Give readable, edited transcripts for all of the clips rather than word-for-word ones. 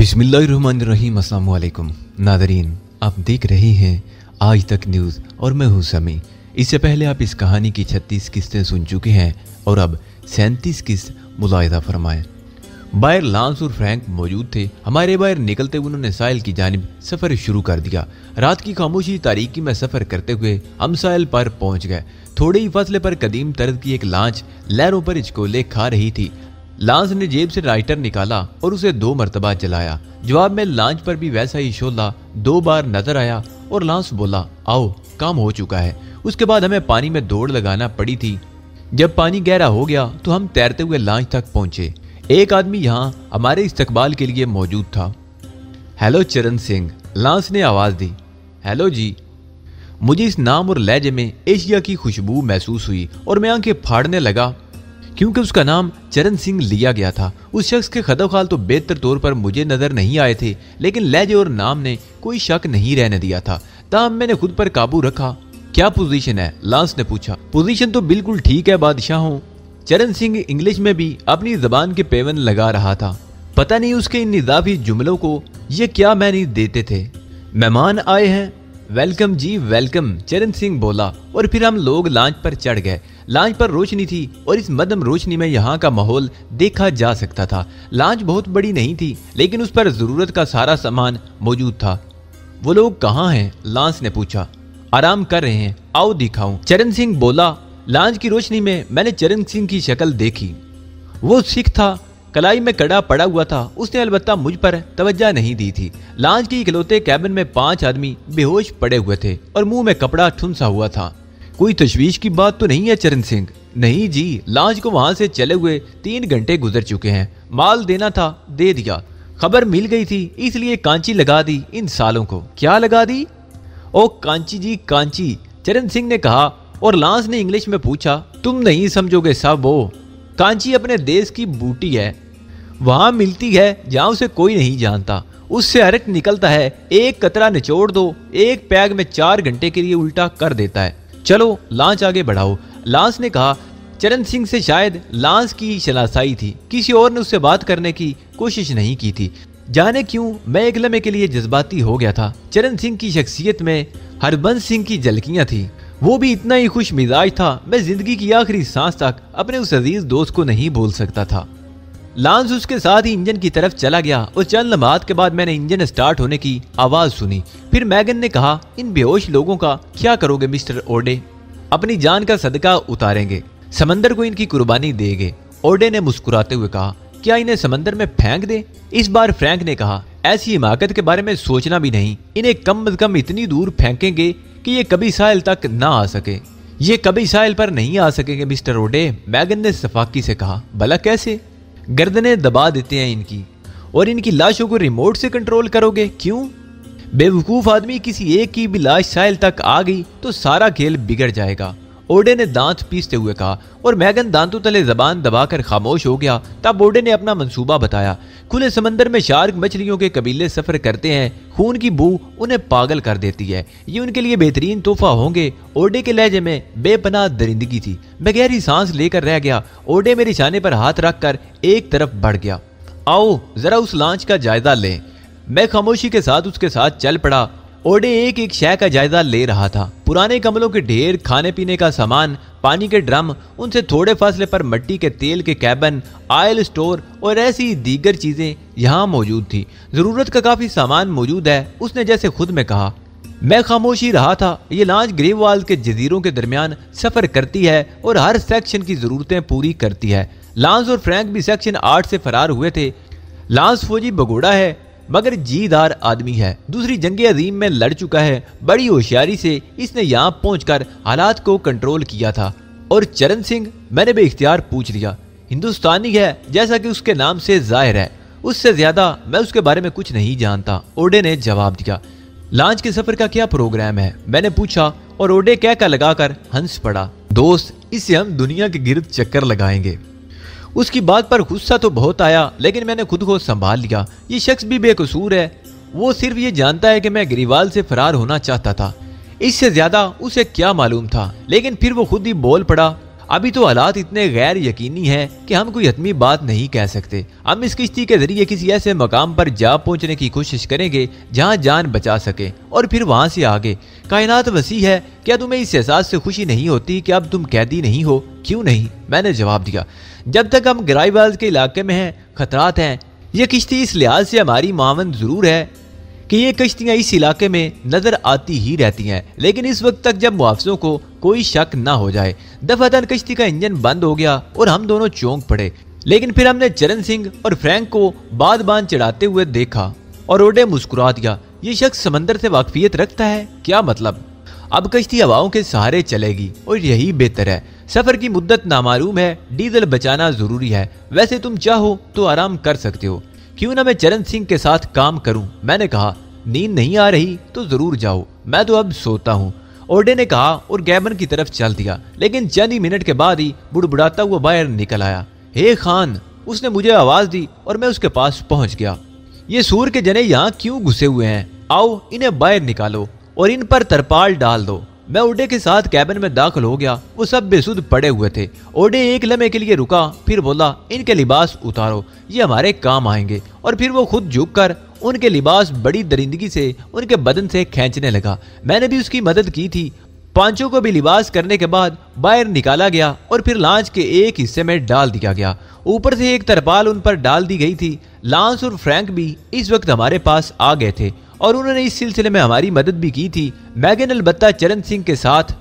बिस्मिल्लाहिर्रहमानिर्रहीम। अस्सलाम वालेकुम नादरीन, आप देख रहे हैं आज तक न्यूज़ और मैं हूं समी। इससे पहले आप इस कहानी की 36 किस्तें सुन चुके हैं और अब 37 किस्त मुलाहिजा फरमाएं। बाहर लांस और फ्रैंक मौजूद थे। हमारे बाहर निकलते हुए उन्होंने साहिल की जानिब सफ़र शुरू कर दिया। रात की खामोशी तारीकी में सफ़र करते हुए हम साहिल पर पहुंच गए। थोड़े ही फासले पर कदीम तर्ज की एक लांच लहरों पर हिचकोले खा रही थी। लांस ने जेब से लाइटर निकाला और उसे 2 मरतबा जलाया। जवाब में लांच पर भी वैसा ही शोला 2 बार नजर आया और लांस बोला, आओ काम हो चुका है। उसके बाद हमें पानी में दौड़ लगाना पड़ी थी। जब पानी गहरा हो गया तो हम तैरते हुए लांच तक पहुंचे। एक आदमी यहाँ हमारे इस्तकबाल के लिए मौजूद था। हेलो चरण सिंह, लांस ने आवाज दी। हेलो जी। मुझे इस नाम और लहजे में एशिया की खुशबू महसूस हुई और मैं आंखें फाड़ने लगा क्योंकि उसका नाम चरण सिंह लिया गया था। उस शख्स के खदोखाल तो बेहतर तौर पर मुझे नजर नहीं आए थे, लेकिन लहजे और नाम ने कोई शक नहीं रहने दिया था। तब मैंने खुद पर काबू रखा। क्या पोजीशन है? लांस ने पूछा। पोजीशन तो बिल्कुल ठीक है बादशाहों। चरण सिंह इंग्लिश में भी अपनी जबान के पेवन लगा रहा था। पता नहीं उसके इन इजाफी जुमलों को ये क्या मैनी देते थे। मेहमान आए हैं। वेलकम जी वेलकम, चरण सिंह बोला और फिर हम लोग लांच पर चढ़ गए। लांच पर रोशनी थी और इस मध्यम रोशनी में यहाँ का माहौल देखा जा सकता था। लांच बहुत बड़ी नहीं थी, लेकिन उस पर जरूरत का सारा सामान मौजूद था। वो लोग कहाँ हैं? लांस ने पूछा। आराम कर रहे हैं, आओ दिखाऊं, चरण सिंह बोला। लांच की रोशनी में मैंने चरण सिंह की शक्ल देखी। वो सिख था, कलाई में कड़ा पड़ा हुआ था। उसने अलबत्ता मुझ पर तवज्जो नहीं दी थी। लांच के इकलौते कैबिन में 5 आदमी बेहोश पड़े हुए थे और मुंह में कपड़ा ठुंसा हुआ था। कोई तशवीश की बात तो नहीं है चरण सिंह? नहीं जी, लांच को वहां से चले हुए 3 घंटे गुजर चुके हैं। माल देना था, दे दिया। खबर मिल गई थी, इसलिए कांची लगा दी इन सालों को। क्या लगा दी? ओ कांची जी कांची, चरण सिंह ने कहा और लांस ने इंग्लिश में पूछा। तुम नहीं समझोगे साहब, वो कांची अपने देश की बूटी है। वहां मिलती है जहां उसे कोई नहीं जानता। उससे अरक निकलता है, एक कतरा निचोड़ दो, एक पैग में 4 घंटे के लिए उल्टा कर देता है। चलो लांच आगे बढ़ाओ, लांस ने कहा। चरण सिंह से शायद लांस की शनासाई थी, किसी और ने उससे बात करने की कोशिश नहीं की थी। जाने क्यों मैं एक लम्हे के लिए जज्बाती हो गया था। चरण सिंह की शख्सियत में हरबंस सिंह की झलकियां थी। वो भी इतना ही खुश मिजाज था। मैं जिंदगी की आखिरी सांस तक अपने उस अजीज दोस्त को नहीं भूल सकता था। लांस उसके साथ ही इंजन की तरफ चला गया और चंद लम्हात के बाद मैंने इंजन स्टार्ट होने की आवाज सुनी। फिर मैगन ने कहा, इन बेहोश लोगों का क्या करोगे मिस्टर ओडे? अपनी जान का सदका उतारेंगे, समंदर को इनकी कुर्बानी देंगे। ओडे ने मुस्कुराते हुए कहा, क्या इन्हें समंदर में फेंक दे? इस बार फ्रैंक ने कहा, ऐसी हिमाकत के बारे में सोचना भी नहीं। इन्हें कम अज कम इतनी दूर फेंकेंगे कि ये कभी साहिल तक ना आ सके। ये कभी साहिल पर नहीं आ सकेंगे मिस्टर ओडे, मैगन ने सफाकी से कहा। भला कैसे? गर्दनें दबा देते हैं इनकी, और इनकी लाशों को रिमोट से कंट्रोल करोगे? क्यों? बेवकूफ आदमी, किसी एक की भी लाश साहिल तक आ गई तो सारा खेल बिगड़ जाएगा, ओडे ने दांत पीसते हुए कहा। और मैगन दांतों तले जबान दबाकर खामोश हो गया। तब ओडे ने अपना मंसूबा बताया। खुले समंदर में शार्क मछलियों के कबीले सफर करते हैं। खून की बू उन्हें पागल कर देती है। ये उनके लिए बेहतरीन तोहफा होंगे। ओडे के लहजे में बेपनाह दरिंदगी थी। मैं गहरी सांस लेकर रह गया। ओडे मेरे निशाने पर हाथ रखकर एक तरफ बढ़ गया। आओ जरा उस लांच का जायजा लें। मैं खामोशी के साथ उसके साथ चल पड़ा। ओडे एक एक शय का जायजा ले रहा था। पुराने कमलों के ढेर, खाने पीने का सामान, पानी के ड्रम, उनसे थोड़े फासले पर मिट्टी के तेल के कैबिन, ऑयल स्टोर और ऐसी दीगर चीजें यहाँ मौजूद थी। जरूरत का काफी सामान मौजूद है, उसने जैसे खुद में कहा। मैं खामोशी रहा था। ये लांच ग्रेववाल के जजीरों के दरमियान सफर करती है और हर सेक्शन की जरूरतें पूरी करती है। लांस और फ्रैंक भी सेक्शन 8 से फरार हुए थे। लांस फौजी भगोड़ा है मगर जीदार आदमी है। दूसरी जंगे अजीम में लड़ चुका है। बड़ी होशियारी से इसने यहाँ पहुंचकर हालात को कंट्रोल किया था। और चरण सिंह? मैंने बेइख्तियार पूछ लिया। हिंदुस्तानी है, जैसा कि उसके नाम से जाहिर है। उससे ज्यादा मैं उसके बारे में कुछ नहीं जानता, ओडे ने जवाब दिया। लांच के सफर का क्या प्रोग्राम है? मैंने पूछा और ओडे कहका लगाकर हंस पड़ा। दोस्त, इससे हम दुनिया के गिर्द चक्कर लगाएंगे। उसकी बात पर गुस्सा तो बहुत आया, लेकिन मैंने खुद को संभाल लिया। ये शख्स भी बेकसूर है। वो सिर्फ ये जानता है कि मैं ग्रेवाल से फरार होना चाहता था। इससे ज्यादा उसे क्या मालूम था। लेकिन फिर वो खुद ही बोल पड़ा। अभी तो हालात इतने गैर यकीनी हैं कि हम कोई हतमी बात नहीं कह सकते। हम इस किश्ती के जरिए किसी ऐसे मकाम पर जा पहुंचने की कोशिश करेंगे जहां जान बचा सके और फिर वहां से आगे। कायनात वसी है, क्या तुम्हें इस एहसास से खुशी नहीं होती कि अब तुम कैदी नहीं हो? क्यों नहीं? मैंने जवाब दिया, जब तक हम ग्राइवाल के इलाके में हैं खतरात हैं। ये किश्ती इस लिहाज से हमारी मावन जरूर है कि ये कश्तियां इस इलाके में नजर आती ही रहती हैं, लेकिन इस वक्त तक जब मुआवजों को कोई शक ना हो जाए। दफातन कश्ती का इंजन बंद हो गया और हम दोनों चौंक पड़े, लेकिन फिर हमने चरण सिंह और फ्रैंक को बादबान चढ़ाते हुए देखा और ओडे मुस्कुरा दिया। ये शख्स समंदर से वाकफियत रखता है, क्या मतलब? अब कश्ती हवाओं के सहारे चलेगी और यही बेहतर है। सफर की मुद्दत नामालूम है, डीजल बचाना जरूरी है। वैसे तुम चाहो तो आराम कर सकते हो, क्यों ना मैं चरण सिंह के साथ काम करूं? मैंने कहा, नींद नहीं आ रही तो जरूर जाओ, मैं तो अब सोता हूँ। ओडे ने कहा और गैबन की तरफ चल दिया, लेकिन चंद ही मिनट के बाद ही बुड़बुड़ाता हुआ बाहर निकल आया। हे खान, उसने मुझे आवाज दी और मैं उसके पास पहुंच गया। ये सूर के जने यहाँ क्यों घुसे हुए हैं? आओ इन्हें बाहर निकालो और इन पर तरपाल डाल दो। मैं ओडे के साथ कैबिन में दाखिल हो गया। वो सब बेसुध पड़े हुए थे। ओडे एक लम्हे के लिए रुका, फिर बोला, इनके लिबास उतारो, ये हमारे काम आएंगे। और फिर वो खुद झुककर उनके लिबास बड़ी दरिंदगी से उनके बदन से खींचने लगा। मैंने भी उसकी मदद की थी। पांचों को भी लिबास करने के बाद बाहर निकाला गया और फिर लांच के एक हिस्से में डाल दिया गया। ऊपर से एक तरपाल उन पर डाल दी गई थी। लांस और फ्रैंक भी इस वक्त हमारे पास आ गए थे और उन्होंने इस सिलसिले में हमारी मदद भी की थी। मैगन अलबत्ता चरण सिंह के साथ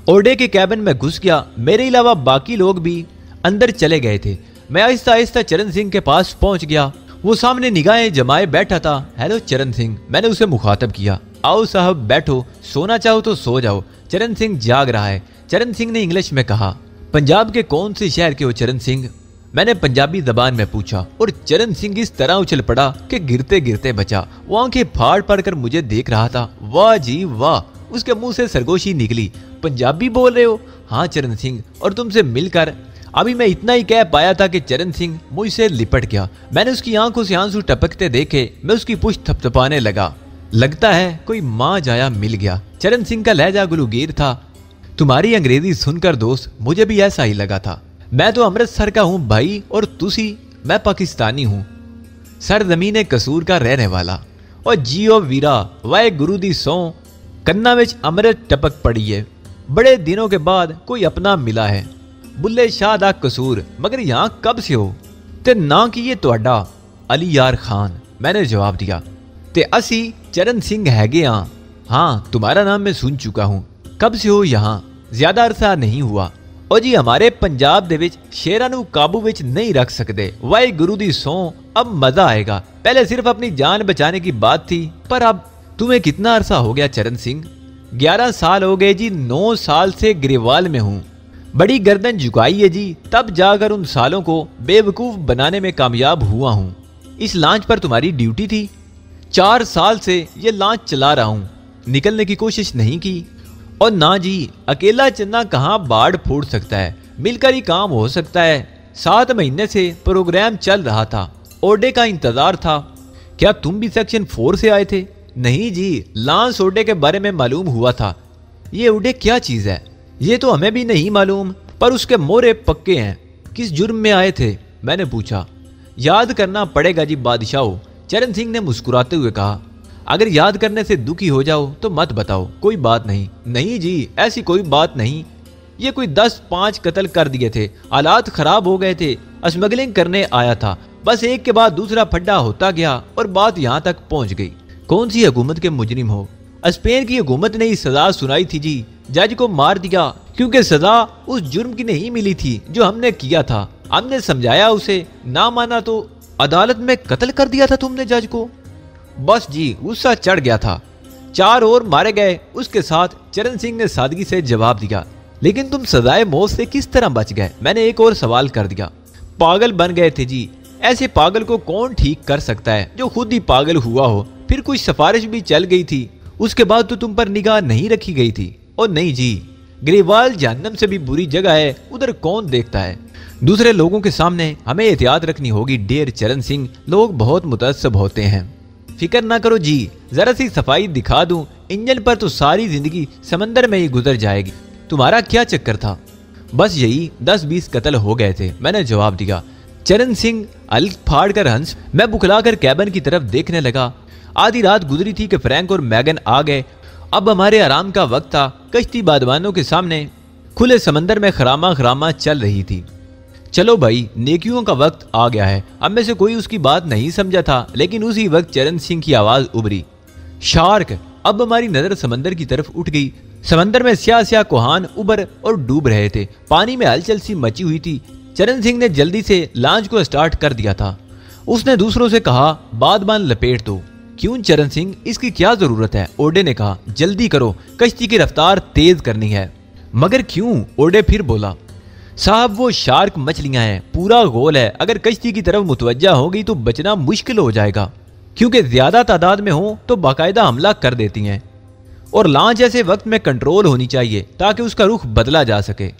ओडे के कैबिन में घुस गया। मेरे अलावा बाकी लोग भी अंदर चले गए थे। मैं आहिस्ता आहिस्ता चरण सिंह के पास पहुंच गया। वो सामने निगाहें जमाए बैठा था। हेलो चरण सिंह, मैंने उसे मुखातब किया। आओ साहब बैठो, सोना चाहो तो सो जाओ, चरण सिंह जाग रहा है। चरण सिंह ने इंग्लिश में कहा। पंजाब के कौन से शहर के हो चरण सिंह? मैंने पंजाबी जबान में पूछा और चरण सिंह इस तरह उछल पड़ा कि गिरते गिरते बचा। वो आंखें फाड़ फाड़ कर मुझे देख रहा था। वाह जी वाह, उसके मुंह से सरगोशी निकली। पंजाबी बोल रहे हो? हाँ चरण सिंह, और तुमसे मिलकर अभी मैं इतना ही कह पाया था कि चरण सिंह मुझसे लिपट गया। मैंने उसकी आंखों से आंसू टपकते देखे। मैं उसकी पुश्त थपथपाने लगा। लगता है कोई माँ जाया मिल गया। चरण सिंह का लहजा गुलूगीर था। तुम्हारी अंग्रेजी सुनकर दोस्त मुझे भी ऐसा ही लगा था। मैं तो अमृतसर का हूँ भाई, और तुसी? मैं पाकिस्तानी हूँ, सरजमीने कसूर का रहने वाला। और जियो वीरा, वाहे गुरु दी सौ, कन्ना विच अमृत टपक पड़ी है। बड़े दिनों के बाद कोई अपना मिला है। बुल्ले शाह दा कसूर, मगर यहाँ कब से हो? ते ना की ये तुहाडा? अली यार खान, मैंने जवाब दिया। ते असी चरण सिंह हैगे हाँ। हाँ, तुम्हारा नाम मैं सुन चुका हूँ। कब से हो यहाँ? ज्यादा अरसा नहीं हुआ। और जी हमारे पंजाब दे विच शेरां नू काबू विच नहीं रख सकते। वाहे गुरु दी सौ, अब मजा आएगा। पहले सिर्फ अपनी जान बचाने की बात थी, पर अब तुम्हें कितना अरसा हो गया चरण सिंह? 11 साल हो गए जी। 9 साल से ग्रेवाल में हूँ। बड़ी गर्दन झुकाई है जी, तब जाकर उन सालों को बेवकूफ बनाने में कामयाब हुआ हूँ। इस लॉन्च पर तुम्हारी ड्यूटी थी। 4 साल से ये लॉन्च चला रहा हूँ। निकलने की कोशिश नहीं की। और ना जी, अकेला चलना कहाँ बाढ़ फूट सकता है, मिलकर ही काम हो सकता है। 7 महीने से प्रोग्राम चल रहा था, ओडे का इंतजार था। क्या तुम भी सेक्शन 4 से आए थे? नहीं जी, लांस ओडे के बारे में मालूम हुआ था। ये ओडे क्या चीज है ये तो हमें भी नहीं मालूम, पर उसके मोरे पक्के हैं। किस जुर्म में आए थे? मैंने पूछा। याद करना पड़ेगा जी बादशाह, चरण सिंह ने मुस्कुराते हुए कहा। अगर याद करने से दुखी हो जाओ तो मत बताओ, कोई बात नहीं। नहीं जी, ऐसी कोई बात नहीं। ये कोई 10-5 कत्ल कर दिए थे, हालात खराब हो गए थे, स्मगलिंग करने आया था। बस एक के बाद दूसरा फड्डा होता गया और बात यहाँ तक पहुँच गई। कौन सी हुकूमत के मुजरिम हो? स्पेन की हुकूमत ने ही सजा सुनाई थी जी। जज को मार दिया क्योंकि सजा उस जुर्म की नहीं मिली थी जो हमने किया था। हमने समझाया उसे, ना माना तो अदालत में कत्ल कर दिया था तुमने जज को। बस जी, गुस्सा चढ़ गया था। 4 और मारे गए उसके साथ। चरण सिंह ने सादगी से जवाब दिया। लेकिन तुम सजाए मौत से किस तरह बच गए? मैंने एक और सवाल कर दिया। पागल बन गए थे जी। ऐसे पागल को कौन ठीक कर सकता है जो खुद ही पागल हुआ हो? फिर कुछ सिफारिश भी चल गई थी, उसके बाद तो तुम पर निगाह नहीं रखी गई थी। और नहीं जी, ग्रेवाल जहन्नम से भी बुरी जगह है, उधर कौन देखता है। दूसरे लोगों के सामने हमें एहतियात रखनी होगी डियर चरण सिंह, लोग बहुत मुतअस्सब होते हैं। फिक्र ना करो जी, जरा सी सफाई दिखा दूं, इंजन पर तो सारी जिंदगी समंदर में ही गुजर जाएगी। तुम्हारा क्या चक्कर था? बस यही 10-20 कत्ल हो गए थे, मैंने जवाब दिया। चरण सिंह अलग फाड़ कर हंस। मैं बुखलाकर कैबिन की तरफ देखने लगा। आधी रात गुजरी थी कि फ्रैंक और मैगन आ गए। अब हमारे आराम का वक्त था। कश्ती बादवानों के सामने खुले समंदर में खरामा खरामा चल रही थी। चलो भाई, नेकियों का वक्त आ गया है। अब में से कोई उसकी बात नहीं समझा था, लेकिन उसी वक्त चरण सिंह की आवाज उभरी, शार्क। अब हमारी नजर समंदर की तरफ उठ गई। समंदर में स्याह स्याह कोहान उबर और डूब रहे थे। पानी में हलचल सी मची हुई थी। चरण सिंह ने जल्दी से लॉन्च को स्टार्ट कर दिया था। उसने दूसरों से कहा, बादबान लपेट दो। क्यों चरण सिंह, इसकी क्या जरूरत है? ओडे ने कहा, जल्दी करो, कश्ती की रफ्तार तेज करनी है। मगर क्यों? ओडे फिर बोला, साहब वो शार्क मछलियां हैं, पूरा गोल है। अगर कश्ती की तरफ मुतवज्जा हो गई तो बचना मुश्किल हो जाएगा, क्योंकि ज्यादा तादाद में हो तो बाकायदा हमला कर देती हैं। और लॉन्च ऐसे वक्त में कंट्रोल होनी चाहिए ताकि उसका रुख बदला जा सके।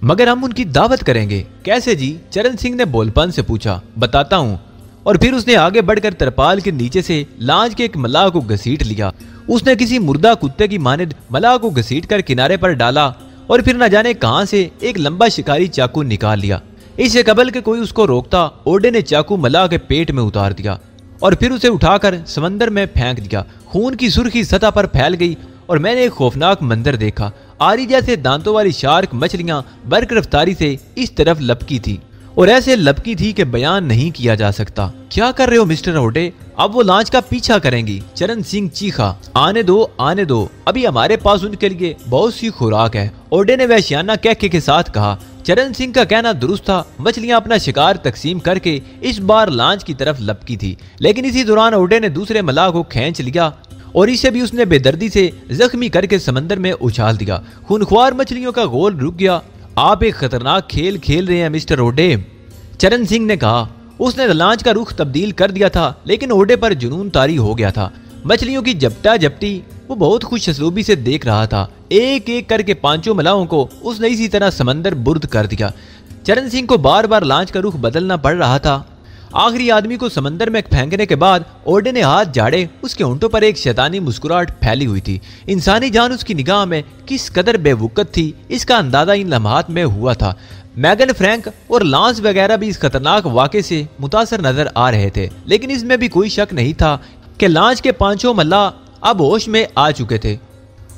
मगर हम उनकी दावत करेंगे कैसे जी? चरण सिंह ने बोलपन से पूछा। बताता हूँ। और फिर उसने आगे बढ़कर तरपाल के नीचे से लॉन्च के एक मलाह को घसीट लिया। उसने किसी मुर्दा कुत्ते की मानिद मलाह को घसीट कर किनारे पर डाला और फिर न जाने कहां से एक लंबा शिकारी चाकू निकाल लिया। इससे कबल के कोई उसको रोकता, ओडे ने चाकू मलाह के पेट में उतार दिया और फिर उसे उठाकर समंदर में फेंक दिया। खून की सुर्खी सतह पर फैल गई और मैंने एक खौफनाक मंजर देखा। आरी जैसे दांतों वाली शार्क मछलियां बर्क रफ्तारी से इस तरफ लपकी थी और ऐसे लपकी थी कि बयान नहीं किया जा सकता। क्या कर रहे हो मिस्टर ओडे? अब वो लॉन्च का पीछा करेंगी। चरण सिंह चीखा। आने दो, अभी हमारे पास उनके लिए बहुत सी खुराक है, ओडे ने वहशियाना कहके के साथ कहा। चरण सिंह का कहना दुरुस्त था। मछलियां अपना शिकार तकसीम करके इस बार लॉन्च की तरफ लपकी थी, लेकिन इसी दौरान ओडे ने दूसरे मलाह को खींच लिया और इसे भी उसने बेदर्दी से जख्मी करके समंदर में उछाल दिया। खूनख्वार मछलियों का गोल रुक गया। आप एक खतरनाक खेल खेल रहे हैं मिस्टर ओडे, चरण सिंह ने कहा। उसने लॉन्च का रुख तब्दील कर दिया था, लेकिन ओडे पर जुनून तारी हो गया था। मछलियों की झपटा झपटी वो बहुत खुश असलूबी से देख रहा था। एक एक करके पांचों मलाहों को उसने इसी तरह समंदर बुर्द कर दिया। चरण सिंह को बार बार लॉन्च का रुख बदलना पड़ रहा था। आखिरी आदमी को समंदर में फेंकने के बाद ओडे ने हाथ झाड़े। उसके होंठों पर एक शैतानी मुस्कुराहट फैली हुई थी। इंसानी जान उसकी निगाह में किस कदर बेवकत थी, इसका अंदाजा इन लम्हात में हुआ था। मैगन, फ्रैंक और लॉन्च वगैरह भी इस खतरनाक वाक़े से मुतासर नजर आ रहे थे, लेकिन इसमें भी कोई शक नहीं था कि लॉन्च के पांचों मल्लाह अब होश में आ चुके थे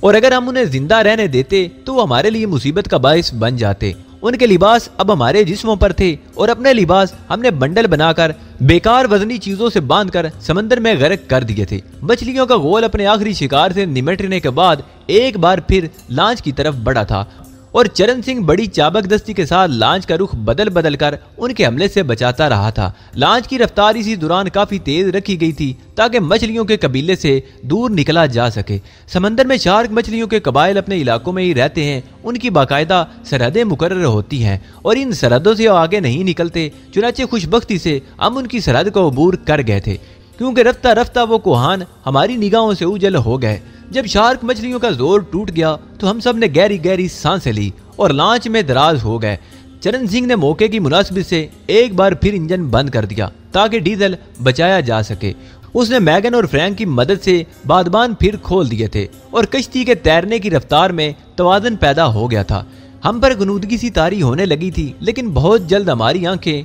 और अगर हम उन्हें जिंदा रहने देते तो वो हमारे लिए मुसीबत का बायस बन जाते। उनके लिबास अब हमारे जिस्मों पर थे और अपने लिबास हमने बंडल बनाकर बेकार वजनी चीजों से बांधकर समंदर में गर्क कर दिए थे। मछलियों का गोल अपने आखिरी शिकार से निमटने के बाद एक बार फिर लॉन्च की तरफ बढ़ा था और चरण सिंह बड़ी चाबकदस्ती के साथ लॉन्च का रुख बदल बदल कर उनके हमले से बचाता रहा था। लॉन्च की रफ्तार इसी दौरान काफी तेज रखी गई थी ताकि मछलियों के कबीले से दूर निकला जा सके। समंदर में शार्क मछलियों के कबाइल अपने इलाकों में ही रहते हैं। उनकी बाकायदा सरहदें मुकर्रर होती हैं और इन सरहदों से आगे नहीं निकलते। चुनाचे खुशबख्ती से हम उनकी सरहद को अबूर कर गए थे, क्योंकि रफ्ता रफ्ता वो कोहान हमारी निगाहों से उजल हो गए। जब शार्क मछलियों का जोर टूट गया तो हम सब ने गहरी गहरी सांसें ली और लॉन्च में दराज हो गए। चरण सिंह ने मौके की मुनासिबत से एक बार फिर इंजन बंद कर दिया ताकि डीजल बचाया जा सके। उसने मैगन और फ्रैंक की मदद से बादबान फिर खोल दिए थे और कश्ती के तैरने की रफ्तार में तवाज़ुन पैदा हो गया था। हम पर गनूदगी सी तारी होने लगी थी, लेकिन बहुत जल्द हमारी आंखें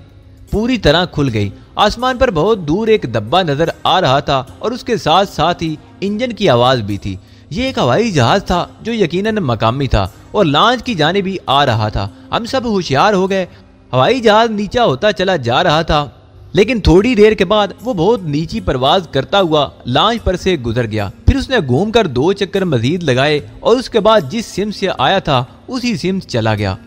पूरी तरह खुल गई। आसमान पर बहुत दूर एक डब्बा नजर आ रहा था और उसके साथ साथ ही इंजन की आवाज भी थी। ये एक हवाई जहाज था जो यकीनन मकामी था और लॉन्च की जानिब भी आ रहा था। हम सब होशियार हो गए। हवाई जहाज नीचा होता चला जा रहा था, लेकिन थोड़ी देर के बाद वो बहुत नीची परवाज करता हुआ लॉन्च पर से गुजर गया। फिर उसने घूमकर 2 चक्कर मजीद लगाए और उसके बाद जिस सिम्त से आया था उसी सिम्त चला गया।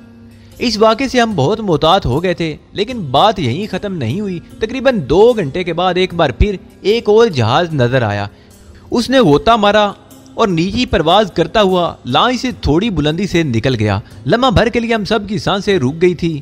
इस वाक़े से हम बहुत मोहतात हो गए थे, लेकिन बात यहीं ख़त्म नहीं हुई। तकरीबन 2 घंटे के बाद एक बार फिर एक और जहाज नजर आया। उसने गोता मारा और नीची परवाज करता हुआ लॉन्च से थोड़ी बुलंदी से निकल गया। लम्हा भर के लिए हम सब की सांसें रुक गई थी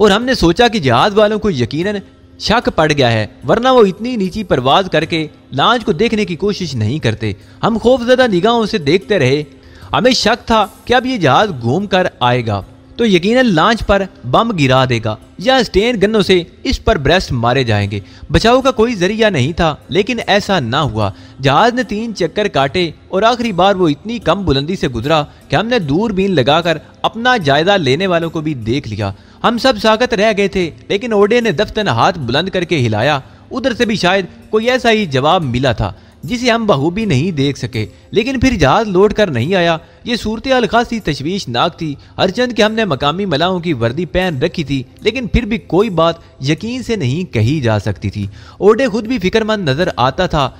और हमने सोचा कि जहाज वालों को यकीनन शक पड़ गया है, वरना वो इतनी नीची परवाज करके लॉन्च को देखने की कोशिश नहीं करते। हम खौफजदा निगाहों से देखते रहे। हमें शक था कि अब ये जहाज घूम कर आएगा। तो यकीनन लॉन्च पर बम गिरा देगा या स्टेन गनों से इस पर ब्रेस्ट मारे जाएंगे। बचाव का कोई जरिया नहीं था, लेकिन ऐसा ना हुआ। जहाज ने 3 चक्कर काटे और आखिरी बार वो इतनी कम बुलंदी से गुजरा कि हमने दूरबीन लगाकर अपना जायजा लेने वालों को भी देख लिया। हम सब साकत रह गए थे, लेकिन ओडे ने दफ्तन हाथ बुलंद करके हिलाया। उधर से भी शायद कोई ऐसा ही जवाब मिला था जिसे हम बखूबी नहीं देख सके, लेकिन फिर जहाज लौट कर नहीं आया। ये सूरत हाल खासी तशवीशनाक थी। हरचंद के हमने मकामी मलाहों की वर्दी पहन रखी थी, लेकिन फिर भी कोई बात यकीन से नहीं कही जा सकती थी। ओडे खुद भी फिक्रमंद नजर आता था।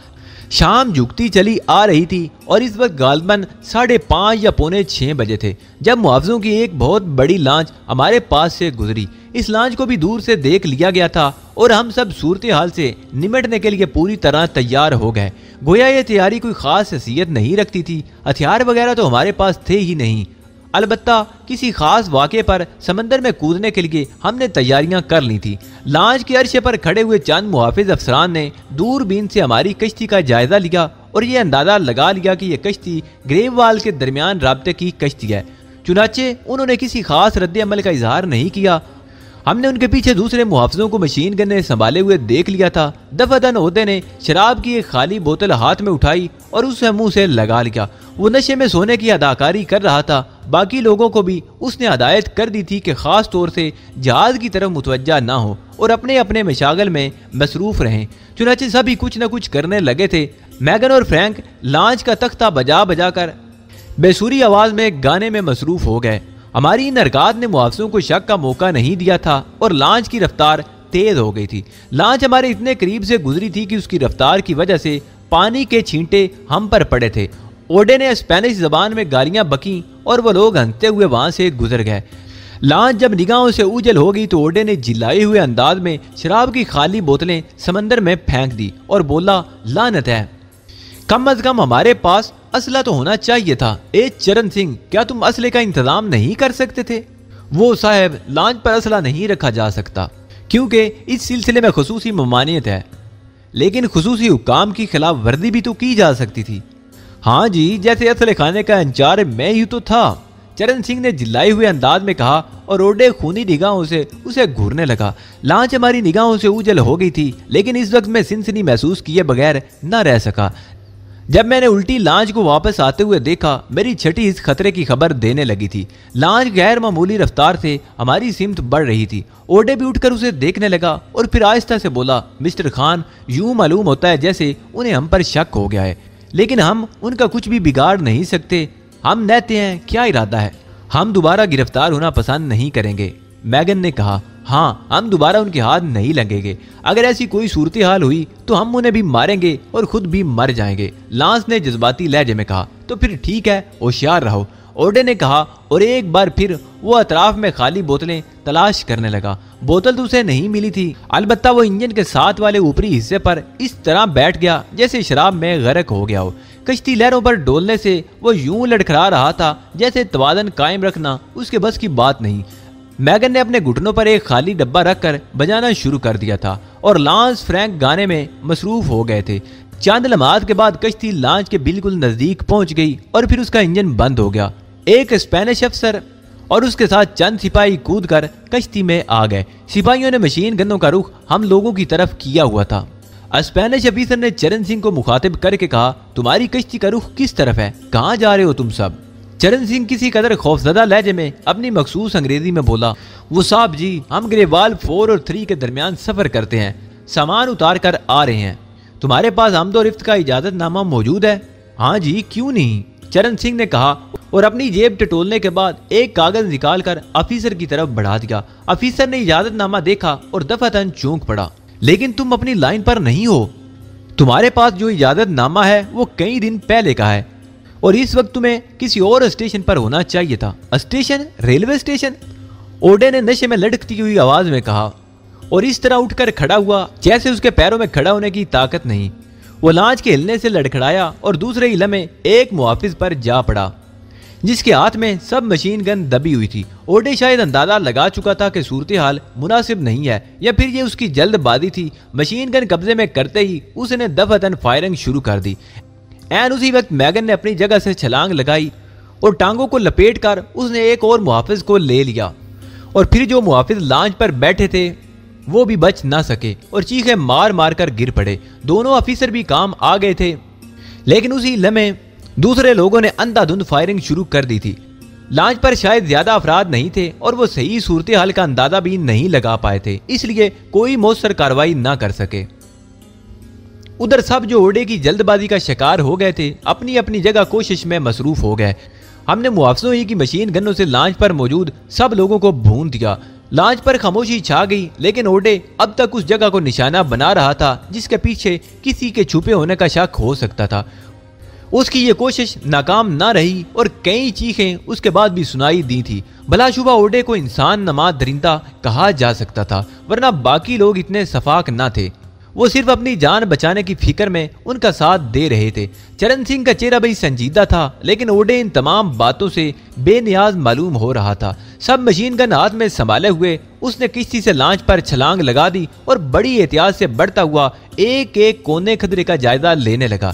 शाम झुकती चली आ रही थी और इस वक्त गालबन 5:30 या 5:45 बजे थे जब मुआवजों की एक बहुत बड़ी लॉन्च हमारे पास से गुजरी। इस लॉन्च को भी दूर से देख लिया गया था और हम सब सूरत हाल से निमटने के लिए पूरी तरह तैयार हो गए। गोया ये तैयारी कोई खास हैसियत नहीं रखती थी। हथियार वगैरह तो हमारे पास थे ही नहीं। अलबत्ता किसी खास वाक़े पर समंदर में कूदने के लिए हमने तैयारियां कर ली थी। लॉन्च के अर्शे पर खड़े हुए चंद मुहाफिज अफसरान ने दूरबीन से हमारी कश्ती का जायजा लिया और ये अंदाजा लगा लिया कि यह कश्ती ग्रेववाल के दरमियान राब्ते की कश्ती है। चुनाचे उन्होंने किसी खास रद्द अमल का इजहार नहीं किया। हमने उनके पीछे दूसरे मुहाफिजों को मशीन गन ने संभाले हुए देख लिया था। दफादन ओहदे ने शराब की एक खाली बोतल हाथ में उठाई और उसे मुंह से लगा लिया। वो नशे में सोने की अदाकारी कर रहा था। बाकी लोगों को भी उसने हदायत कर दी थी कि खास तौर से जहाज की तरफ मुतवज्जा ना हो और अपने अपने मशागल में मसरूफ रहें। चुनाचे सभी कुछ न कुछ करने लगे थे। मैगन और फ्रैंक लॉन्च का तख्ता बजा बजा कर बेसुरी आवाज में गाने में मसरूफ हो गए। हमारी इन हरकत ने मुआवजों को शक का मौका नहीं दिया था और लॉन्च की रफ्तार तेज हो गई थी। लॉन्च हमारे इतने करीब से गुजरी थी कि उसकी रफ्तार की वजह से पानी के छींटे हम पर पड़े थे। ओडे ने स्पेनिश जबान में गालियां बकी और वो लोग हंसते हुए वहां से गुजर गए। लॉन्च जब निगाहों से उजल हो गई तो ओडे ने जिलाए हुए अंदाज में शराब की खाली बोतलें समंदर में फेंक दी और बोला, लानत है, कम अज कम हमारे पास असला तो होना चाहिए था। ए चरण सिंह, क्या तुम असले का इंतजाम नहीं कर सकते थे? वो साहब, लॉन्च पर असला नहीं रखा जा सकता क्योंकि इस सिलसिले में खुसूसी ममानियत है, लेकिन खुसूसी हुक्काम की खिलाफ वर्दी भी तो की जा सकती थी। हाँ जी, जैसे असले खाने का इंचार्ज मैं ही तो था, चरण सिंह ने जिल्लाए हुए अंदाज में कहा और ओडे खूनी निगाहों से उसे घूरने लगा। लॉन्च हमारी निगाहों से उजल हो गई थी, लेकिन इस वक्त मैं सिनसनी महसूस किए बगैर न रह सका। जब मैंने उल्टी लॉन्च को वापस आते हुए देखा, मेरी छठी इस खतरे की खबर देने लगी थी। लॉन्च गैर मामूली रफ्तार से हमारी सिमत बढ़ रही थी। ओडे भी उठकर उसे देखने लगा और फिर आहिस्ता से बोला, मिस्टर खान, यूं मालूम होता है जैसे उन्हें हम पर शक हो गया है, लेकिन हम उनका कुछ भी बिगाड़ नहीं सकते। हम नहते हैं, क्या इरादा है? हम दोबारा गिरफ्तार होना पसंद नहीं करेंगे, मैगन ने कहा। हाँ, हम दोबारा उनके हाथ नहीं लगेंगे। अगर ऐसी कोई सूरत हाल हुई तो हम उन्हें भी मारेंगे और खुद भी मर जाएंगे, लॉन्च ने जज्बाती लहजे में कहा। तो फिर ठीक है, होशियार रहो, ओडे ने कहा और एक बार फिर वो अतराफ में खाली बोतलें तलाश करने लगा। बोतल तो उसे नहीं मिली थी, अलबत्ता वो इंजन के साथ वाले ऊपरी हिस्से पर इस तरह बैठ गया जैसे शराब में गर्क हो गया हो। कश्ती लहरों पर डोलने से वो यूं लड़खड़ा रहा था जैसे तवाज़ुन कायम रखना उसके बस की बात नहीं। मैगन ने अपने घुटनों पर एक खाली डब्बा रखकर बजाना शुरू कर दिया था और लॉन्च फ्रैंक गाने में मसरूफ हो गए थे। चंद लम्हात के बाद कश्ती लॉन्च के बिल्कुल नजदीक पहुंच गई और फिर उसका इंजन बंद हो गया। एक स्पेनिश अफसर और उसके साथ चंद सिपाही कूदकर कश्ती में आ गए। सिपाहियों ने मशीन गनों का रुख हम लोगों की तरफ किया हुआ था। स्पेनिश ऑफिसर ने चरण सिंह को मुखातिब करके कहा, तुम्हारी कश्ती का रुख किस तरफ है? कहाँ जा रहे हो तुम सब? चरण सिंह किसी कदर खौफजदा लहजे में अपनी मखसूस अंग्रेजी में बोला, वो साहब जी, हम ग्रेवाल 4 और 3 के दरमियान सफर करते हैं, सामान उतार कर आ रहे हैं। तुम्हारे पास आमदोरफ्त का इजाजतनामा मौजूद है? हाँ जी, क्यों नहीं, चरण सिंह ने कहा और अपनी जेब टटोलने के बाद एक कागज निकाल कर ऑफिसर की तरफ बढ़ा दिया। ऑफिसर ने इजाजतनामा देखा और दफातन चौंक पड़ा। लेकिन तुम अपनी लाइन पर नहीं हो, तुम्हारे पास जो इजाजतनामा है वो कई दिन पहले का है और इस वक्त तुम्हें किसी और स्टेशन पर होना चाहिए था। स्टेशन? Railway station? ओडे ने नशे में लटकती हुई आवाज में कहा और इस तरह उठकर खड़ा हुआ जैसे उसके पैरों में खड़ा होने की ताकत नहीं। वो लांच के हिलने से लड़खड़ाया और दूसरे ही लम्हे एक मुहाफिज पर जा पड़ा जिसके हाथ में सब मशीन गन दबी हुई थी। ओडे शायद अंदाजा लगा चुका था कि सूरत हाल मुनासिब नहीं है या फिर ये उसकी जल्दबाजी थी। मशीन गन कब्जे में करते ही उसने दफातन फायरिंग शुरू कर दी। एन उसी वक्त मैगन ने अपनी जगह से छलांग लगाई और टांगों को लपेट कर उसने एक और मुहाफिज को ले लिया और फिर जो मुहाफिज लांच पर बैठे थे वो भी बच ना सके और चीखें मार मार कर गिर पड़े। दोनों ऑफिसर भी काम आ गए थे, लेकिन उसी लम्हे दूसरे लोगों ने अंधाधुंध फायरिंग शुरू कर दी थी। लांच पर शायद ज्यादा अफराद नहीं थे और वो सही सूरत हाल का अंदाजा भी नहीं लगा पाए थे, इसलिए कोई मौसर कार्रवाई ना कर सके। उधर सब जो ओडे की जल्दबाजी का शिकार हो गए थे अपनी अपनी जगह कोशिश में मसरूफ हो गए। हमने मुआवजों ही की मशीन गनों से लांच पर मौजूद सब लोगों को भून दिया। लांच पर खामोशी छा गई, लेकिन ओडे अब तक उस जगह को निशाना बना रहा था जिसके पीछे किसी के छुपे होने का शक हो सकता था। उसकी ये कोशिश नाकाम ना रही और कई चीखें उसके बाद भी सुनाई दी थी। भलाशुबा ओडे को इंसान नमा दरिंदा कहा जा सकता था, वरना बाकी लोग इतने सफाक ना थे। वो सिर्फ अपनी जान बचाने की फिक्र में उनका साथ दे रहे थे। चरण सिंह का चेहरा भी संजीदा था, लेकिन ओडे इन तमाम बातों से बेनियाज मालूम हो रहा था। सब मशीन गन हाथ में संभाले हुए उसने किश्ती से लांच पर छलांग लगा दी और बड़ी एहतियात से बढ़ता हुआ एक एक कोने खतरे का जायजा लेने लगा।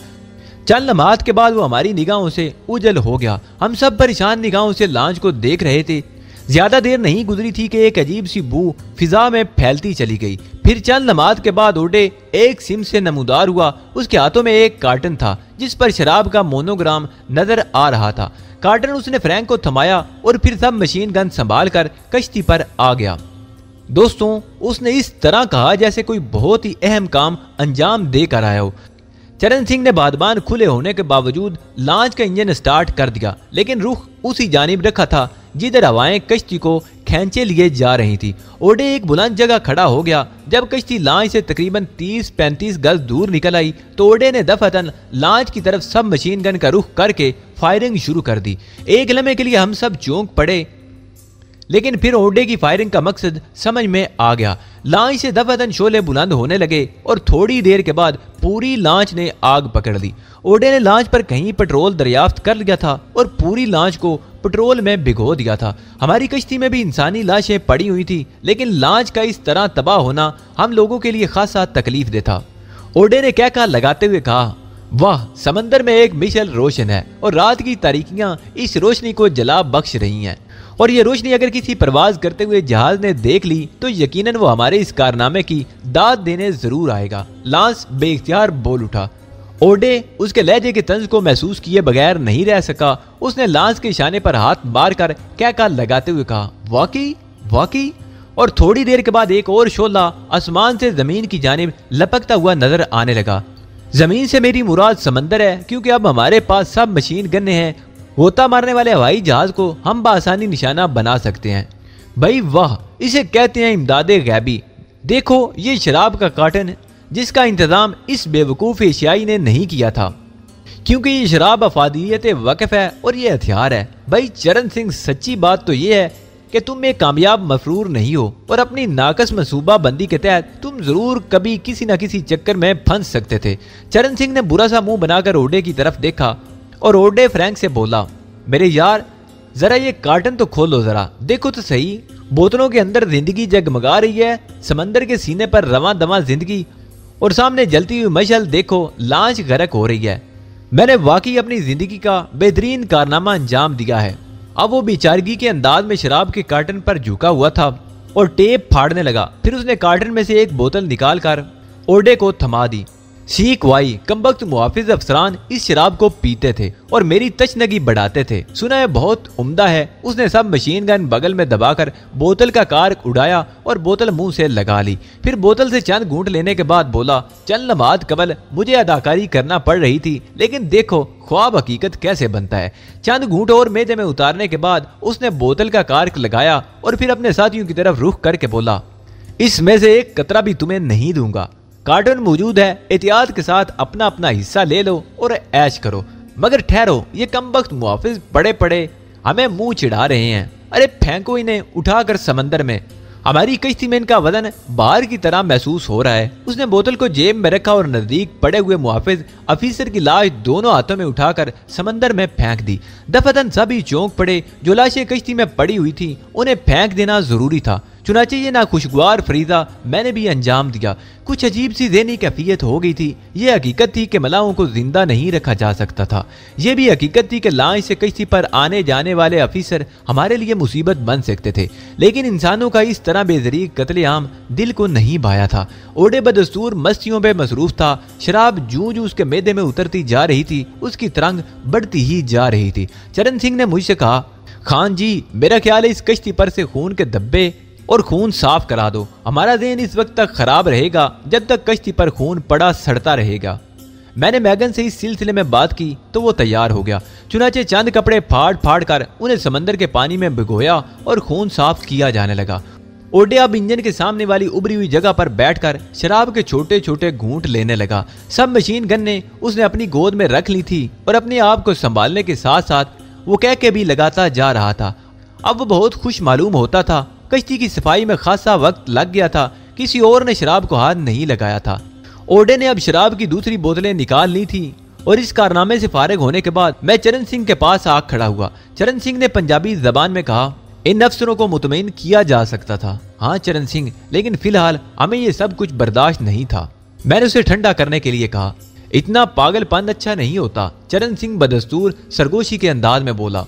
चंद लम्हात के बाद वो हमारी निगाहों से उजल हो गया। हम सब परेशान निगाहों से लांच को देख रहे थे। ज्यादा देर नहीं गुजरी थी कि एक अजीब सी बू फिजा में फैलती चली गई। फिर चंद लम्हात के बाद ओडे एक सिम से नमूदार हुआ। उसके हाथों में एक कार्टन था जिस पर शराब का मोनोग्राम नजर आ रहा था। कार्टन उसने फ्रैंक को थमाया और फिर सब मशीन गन संभाल कर कश्ती पर आ गया। दोस्तों, उसने इस तरह कहा जैसे कोई बहुत ही अहम काम अंजाम देकर आया हो। चरण सिंह ने बादबान खुले होने के बावजूद लांच का इंजन स्टार्ट कर दिया, लेकिन रुख उसी जानिब रखा था जिधर हवाएं कश्ती को खींचे लिए जा रही थी। ओडे एक बुलंद जगह खड़ा हो गया। जब कश्ती लांच से तकरीबन 30-35 गज दूर निकल आई तो ओडे ने दफातन लांच की तरफ सब मशीन गन का रुख करके फायरिंग शुरू कर दी। एक लम्हे के लिए हम सब चौंक पड़े, लेकिन फिर ओडे की फायरिंग का मकसद समझ में आ गया। लांच से दफातन शोले बुलंद होने लगे और थोड़ी देर के बाद पूरी लांच ने आग पकड़ ली। ओडे ने लांच पर कहीं पेट्रोल दरियाफ्त कर लिया था और पूरी लांच को पेट्रोल में भिगो दिया था। हमारी कश्ती में भी इंसानी लाशें पड़ी हुई थी, लेकिन लांच का इस तरह तबाह होना हम लोगों के लिए खासा तकलीफ दे था। ओडे ने क्या कहा लगाते हुए कहा, वाह, समंदर में एक मिशल रोशन है और रात की तारीकियां इस रोशनी को जला बख्श रही हैं। और ये रोशनी अगर किसी परवाज करते हुए जहाज ने देख ली तो यकीनन वो हमारे इस कारनामे की दाद देने जरूर आएगा। लांस बेइख्तियार बोल उठा। ओडे उसके लहजे के तंज को महसूस किए बगैर नहीं रह सका। उसने लांस के इशारे पर हाथ मार कर क्या लगाते हुए कहा, वाकई वाकई। और थोड़ी देर के बाद एक और शोला आसमान से जमीन की जानिब लपकता हुआ नजर आने लगा। जमीन से मेरी मुराद समंदर है, क्योंकि अब हमारे पास सब मशीन गन्ने हैं। गोता मारने वाले हवाई जहाज को हम बासानी निशाना बना सकते हैं। भाई वाह, इसे कहते हैं इमदादे गैबी। देखो, ये शराब का कार्टन जिसका इंतजाम इस बेवकूफ एशियाई ने नहीं किया था, क्योंकि ये शराब अफादियत वक़फ़ है और ये हथियार है। भाई चरण सिंह, सच्ची बात तो ये है कि तुम एक कामयाब मफरूर नहीं हो और अपनी नाकस मनसूबा बंदी के तहत तुम जरूर कभी किसी न किसी चक्कर में फंस सकते थे। चरण सिंह ने बुरा सा मुंह बनाकर ओडे की तरफ देखा और ओडे फ्रैंक से बोला, मेरे यार, जरा ये कार्टन तो खोलो, जरा देखो तो सही। बोतलों के अंदर जिंदगी जगमगा रही है, समंदर के सीने पर रवां दवां जिंदगी, और सामने जलती हुई मशल देखो, लांच गरक हो रही है। मैंने वाकई अपनी जिंदगी का बेहतरीन कारनामा अंजाम दिया है। अब वो बेचारगी के अंदाज में शराब के कार्टन पर झुका हुआ था और टेप फाड़ने लगा। फिर उसने कार्टन में से एक बोतल निकाल कर ओडे को थमा दी। सीख वाई कमबख्त मुहाफिज अफसरान इस शराब को पीते थे और मेरी तशनगी बढ़ाते थे। सुना है बहुत उम्दा है। उसने सब मशीन गन बगल में दबाकर बोतल का कार्क उड़ाया और बोतल मुंह से लगा ली। फिर बोतल से चंद घूंट लेने के बाद बोला, चंद लम्हात कबल मुझे अदाकारी करना पड़ रही थी, लेकिन देखो ख्वाब हकीकत कैसे बनता है। चंद घूंट और मेदे में उतारने के बाद उसने बोतल का कार्क लगाया और फिर अपने साथियों की तरफ रुख करके बोला, इसमें से एक कतरा भी तुम्हें नहीं दूंगा। कार्टन मौजूद है, एहतियात के साथ अपना अपना हिस्सा ले लो और ऐश करो। मगर ठहरो, ये कमबख्त मुहाफिज पड़े पड़े हमें मुंह चिढ़ा रहे हैं। अरे फेंको इन्हें उठाकर समंदर में। हमारी कश्ती में इनका वजन बाहर की तरह महसूस हो रहा है। उसने बोतल को जेब में रखा और नजदीक पड़े हुए मुहाफिज अफीसर की लाश दोनों हाथों में उठाकर समंदर में फेंक दी। दफातन सभी चौंक पड़े। जो लाशें कश्ती में पड़ी हुई थी उन्हें फेंक देना जरूरी था। चुनाचे ये नाखुशगवार फरीजा मैंने भी अंजाम दिया। कुछ अजीब सी ज़हनी कैफियत हो गई थी। ये हकीकत थी कि मलाहों को जिंदा नहीं रखा जा सकता था। ये भी हकीकत थी कि लॉन्च से कश्ती पर आने जाने वाले अफीसर हमारे लिए मुसीबत बन सकते थे। लेकिन इंसानों का इस तरह बेदरीग कत्लेआम दिल को नहीं भाया था। ओडे बदस्तूर मस्तियों पे मसरूफ था। शराब जूं जूं उसके मैदे में उतरती जा रही थी, उसकी तरंग बढ़ती ही जा रही थी। चरण सिंह ने मुझसे कहा, खान जी, मेरा ख्याल है इस कश्ती पर से खून के धब्बे और खून साफ करा दो। हमारा ज़हन इस वक्त तक खराब रहेगा जब तक कश्ती पर खून पड़ा सड़ता रहेगा। मैंने मैगन से इस सिलसिले में बात की तो वो तैयार हो गया। चुनाचे चंद कपड़े फाड़ फाड़ कर उन्हें समंदर के पानी में भिगोया और खून साफ किया जाने लगा। ओडे अब इंजन के सामने वाली उभरी हुई जगह पर बैठकर शराब के छोटे छोटे घूंट लेने लगा। सब मशीन गन ने उसने अपनी गोद में रख ली थी और अपने आप को संभालने के साथ साथ वो कह के भी लगाता जा रहा था। अब वो बहुत खुश मालूम होता था। कश्ती की सफाई में खासा वक्त लग गया था। किसी और ने शराब को हाथ नहीं लगाया था। ओडे ने अब शराब की दूसरी बोतलें निकाल ली थी और इस कारनामे से फारिग होने के बाद मैं चरण सिंह के पास आ खड़ा हुआ। चरण सिंह ने पंजाबी जबान में कहा, इन अफसरों को मुतमईन किया जा सकता था। हाँ चरण सिंह, लेकिन फिलहाल हमें ये सब कुछ बर्दाश्त नहीं था। मैंने उसे ठंडा करने के लिए कहा, इतना पागलपन अच्छा नहीं होता। चरण सिंह बदस्तूर सरगोशी के अंदाज में बोला,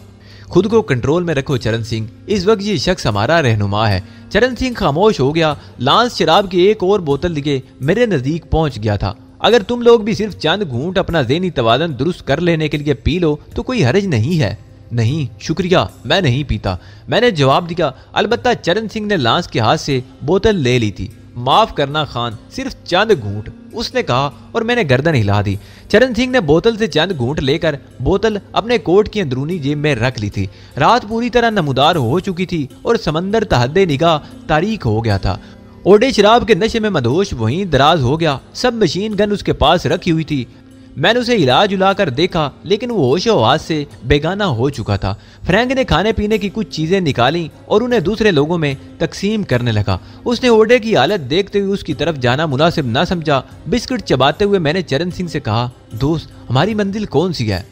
खुद को कंट्रोल में रखो चरण सिंह, इस वक्त ये शख्स हमारा रहनुमा है। चरण सिंह खामोश हो गया। लांस शराब की एक और बोतल लिए मेरे नजदीक पहुंच गया था। अगर तुम लोग भी सिर्फ चंद घूंट अपना ज़हनी तवाज़ुन दुरुस्त कर लेने के लिए पी लो तो कोई हर्ज नहीं है। नहीं शुक्रिया, मैं नहीं पीता, मैंने जवाब दिया। अलबत्ता चरण सिंह ने लांस के हाथ से बोतल ले ली थी। माफ करना खान, सिर्फ चंद घूंट, उसने कहा और मैंने गर्दन हिला दी। चरण सिंह ने बोतल से चंद घूंट लेकर बोतल अपने कोट की अंदरूनी जेब में रख ली थी। रात पूरी तरह नमूदार हो चुकी थी और समंदर तहद्दे निगाह तारीक हो गया था। ओडे शराब के नशे में मदहोश वहीं दराज हो गया। सब मशीन गन उसके पास रखी हुई थी। मैंने उसे हिला जुला कर देखा, लेकिन वो होश हवास से बेगाना हो चुका था। फ्रैंक ने खाने पीने की कुछ चीजें निकाली और उन्हें दूसरे लोगों में तकसीम करने लगा। उसने ओडे की हालत देखते हुए उसकी तरफ जाना मुनासिब न समझा। बिस्किट चबाते हुए मैंने चरण सिंह से कहा, दोस्त, हमारी मंजिल कौन सी है?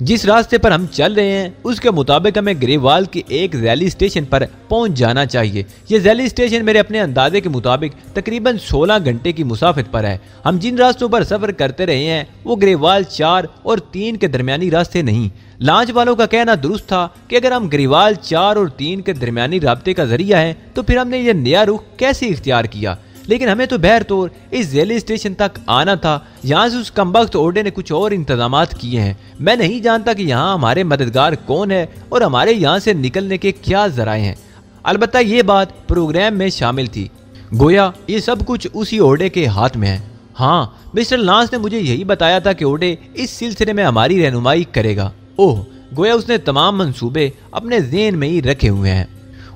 जिस रास्ते पर हम चल रहे हैं उसके मुताबिक हमें ग्रेवाल के एक रैली स्टेशन पर पहुंच जाना चाहिए। यह रैली स्टेशन मेरे अपने अंदाजे के मुताबिक तकरीबन 16 घंटे की मुसाफिर पर है। हम जिन रास्तों पर सफर करते रहे हैं वो ग्रेवाल 4 और 3 के दरमियानी रास्ते नहीं। लॉन्च वालों का कहना दुरुस्त था कि अगर हम ग्रेवाल 4 और 3 के दरमियानी रास्ते का जरिया है तो फिर हमने यह नया रुख कैसे इख्तियार किया। लेकिन हमें तो बहर तौर इस रैली स्टेशन तक आना था। यहाँ से उस कमबख्त ओडे ने कुछ और इंतजामात किए हैं। मैं नहीं जानता कि यहाँ हमारे मददगार कौन है और हमारे यहाँ से निकलने के क्या जराए हैं। अलबत्ता ये बात प्रोग्राम में शामिल थी। गोया ये सब कुछ उसी ओडे के हाथ में है। हाँ, मिस्टर लांस ने मुझे यही बताया था कि ओडे इस सिलसिले में हमारी रहनुमाई करेगा। ओह, गोया उसने तमाम मंसूबे अपने ज़हन में ही रखे हुए हैं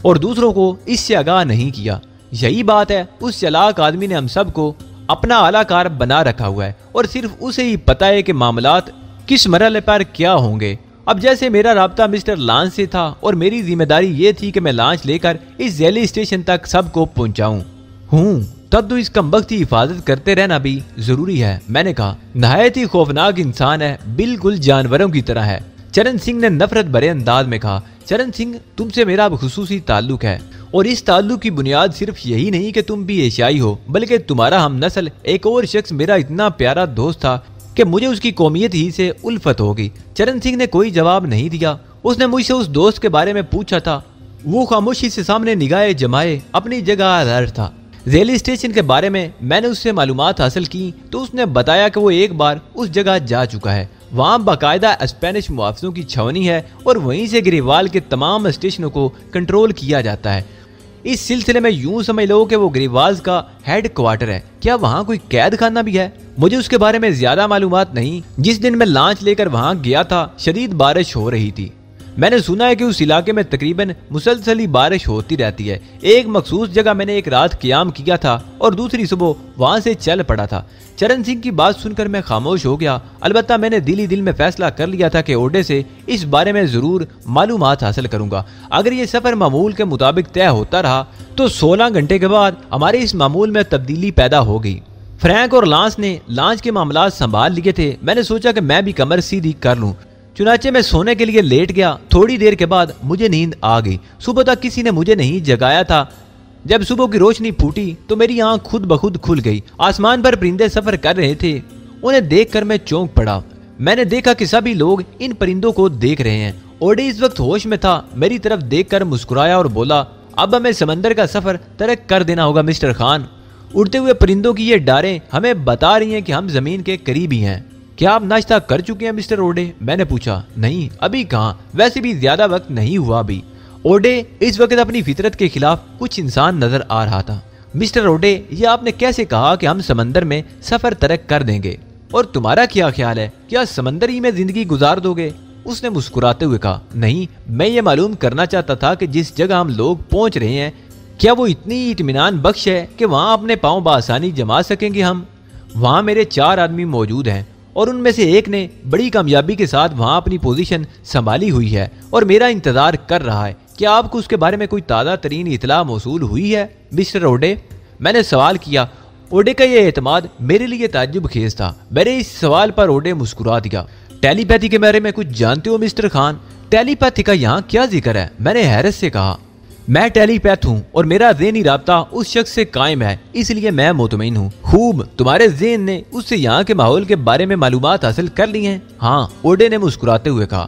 और दूसरों को इससे आगाह नहीं किया। यही बात है, उस चालाक आदमी ने हम सबको अपना आलाकार बना रखा हुआ है और सिर्फ उसे ही पता है कि मामलात किस मरहले पर क्या होंगे। अब जैसे मेरा राब्ता मिस्टर लांच से था और मेरी जिम्मेदारी ये थी कि मैं लांच लेकर इस रैली स्टेशन तक सबको पहुंचाऊं तब तो इस कमबख्त की हिफाजत करते रहना भी जरूरी है। मैंने कहा, नहायत ही खौफनाक इंसान है, बिल्कुल जानवरों की तरह है। चरण सिंह ने नफरत भरे अंदाज में कहा, चरण सिंह, तुमसे मेरा खुसूसी ताल्लुक है और इस ताल्लुक की बुनियाद सिर्फ यही नहीं कि तुम भी एशियाई हो, बल्कि तुम्हारा हम नस्ल एक और शख्स मेरा इतना प्यारा दोस्त था कि मुझे उसकी कौमियत ही से उल्फत हो गई। चरण सिंह ने कोई जवाब नहीं दिया। उसने मुझसे उस दोस्त के बारे में पूछा था। वो खामोशी से सामने निगाहें जमाए अपनी जगह अलर्ट था। रैली स्टेशन के बारे में मैंने उससे मालूमात हासिल की तो उसने बताया कि वो एक बार उस जगह जा चुका है। वहाँ बाकायदा स्पेनिश मुआफिजों की छावनी है और वहीं से ग्रेवाल के तमाम स्टेशनों को कंट्रोल किया जाता है। इस सिलसिले में यूं समझ लो कि वो ग्रेवाल का हेड क्वार्टर है। क्या वहाँ कोई कैद खाना भी है? मुझे उसके बारे में ज्यादा मालूमात नहीं। जिस दिन मैं लांच लेकर वहाँ गया था शदीद बारिश हो रही थी। मैंने सुना है कि उस इलाके में तकरीबन मुसलसल ही बारिश होती रहती है। एक मखसूस जगह मैंने एक रात क़याम किया था और दूसरी सुबह वहां से चल पड़ा था। चरण सिंह की बात सुनकर मैं खामोश हो गया। अलबत्ता मैंने दिल ही दिल में फैसला कर लिया था कि ओडे से इस बारे में जरूर मालूमात हासिल करूंगा। अगर ये सफर मामूल के मुताबिक तय होता रहा तो 16 घंटे के बाद हमारे इस मामूल में तब्दीली पैदा हो गई। फ्रैंक और लांस ने लांच के मामला संभाल लिए थे। मैंने सोचा कि मैं भी कमर सीधी कर लूं। चुनाचे मैं सोने के लिए लेट गया। थोड़ी देर के बाद मुझे नींद आ गई। सुबह तक किसी ने मुझे नहीं जगाया था। जब सुबह की रोशनी फूटी तो मेरी आंख खुद ब खुद खुल गई। आसमान पर परिंदे सफर कर रहे थे। उन्हें देखकर मैं चौंक पड़ा। मैंने देखा कि सभी लोग इन परिंदों को देख रहे हैं। ओडे इस वक्त होश में था, मेरी तरफ देखकर मुस्कुराया और बोला, अब हमें समंदर का सफर तर्क कर देना होगा मिस्टर खान। उड़ते हुए परिंदों की ये डारें हमें बता रही हैं कि हम जमीन के करीब ही हैं। क्या आप नाश्ता कर चुके हैं मिस्टर ओडे? मैंने पूछा। नहीं, अभी कहाँ, वैसे भी ज्यादा वक्त नहीं हुआ अभी। ओडे इस वक्त अपनी फितरत के खिलाफ कुछ इंसान नजर आ रहा था। मिस्टर ओडे, ये आपने कैसे कहा कि हम समंदर में सफर तर्क कर देंगे? और तुम्हारा क्या ख्याल है, क्या समंदर ही में जिंदगी गुजार दोगे? उसने मुस्कुराते हुए कहा, नहीं, मैं ये मालूम करना चाहता था कि जिस जगह हम लोग पहुंच रहे हैं क्या वो इतनी इत्मीनान बख्श है कि वहां अपने पांव बआसानी जमा सकेंगे हम? वहां मेरे 4 आदमी मौजूद हैं और उनमें से एक ने बड़ी कामयाबी के साथ वहां अपनी पोजीशन संभाली हुई है और मेरा इंतजार कर रहा है। क्या आपको उसके बारे में कोई ताज़ा तरीन इतला मौसूल हुई है मिस्टर ओडे? मैंने सवाल किया। ओडे का ये एतमाद मेरे लिए ताज्जुब खेज था। मेरे इस सवाल पर ओडे मुस्कुरा दिया। टेलीपैथी के बारे में कुछ जानते हो मिस्टर खान? टेलीपैथी का यहाँ क्या जिक्र है? मैंने हैरत से कहा। मैं टेलीपैथ हूँ और मेरा ज़हनी राब्ता उस शख्स से कायम है, इसलिए मैं मुतमईन हूँ। खूब, तुम्हारे ज़हन ने उससे यहाँ के माहौल के बारे में मालूमात हासिल कर ली हैं? हाँ, ओडे ने मुस्कुराते हुए कहा।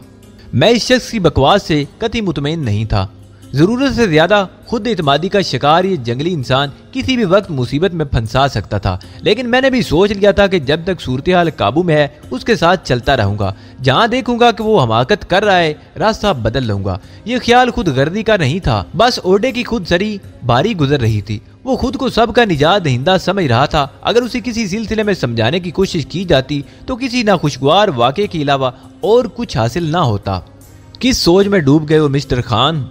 मैं इस शख्स की बकवास से कतई मुतमईन नहीं था। जरूरत से ज्यादा खुद एतमादी का शिकार ये जंगली इंसान किसी भी वक्त मुसीबत में फंसा सकता था, लेकिन मैंने भी सोच लिया था कि जब तक सूरत हाल काबू में है उसके साथ चलता रहूंगा। जहां देखूंगा कि वो हमाकत कर रहा है, रास्ता बदल लूंगा। ये ख्याल खुद गर्दी का नहीं था, बस ओडे की खुद सरी बारी गुजर रही थी। वो खुद को सबका निजात दहिंदा समझ रहा था। अगर उसे किसी सिलसिले में समझाने की कोशिश की जाती तो किसी नाखुशगवार वाक़े के अलावा और कुछ हासिल ना होता। किस सोच में डूब गए हो मिस्टर खान?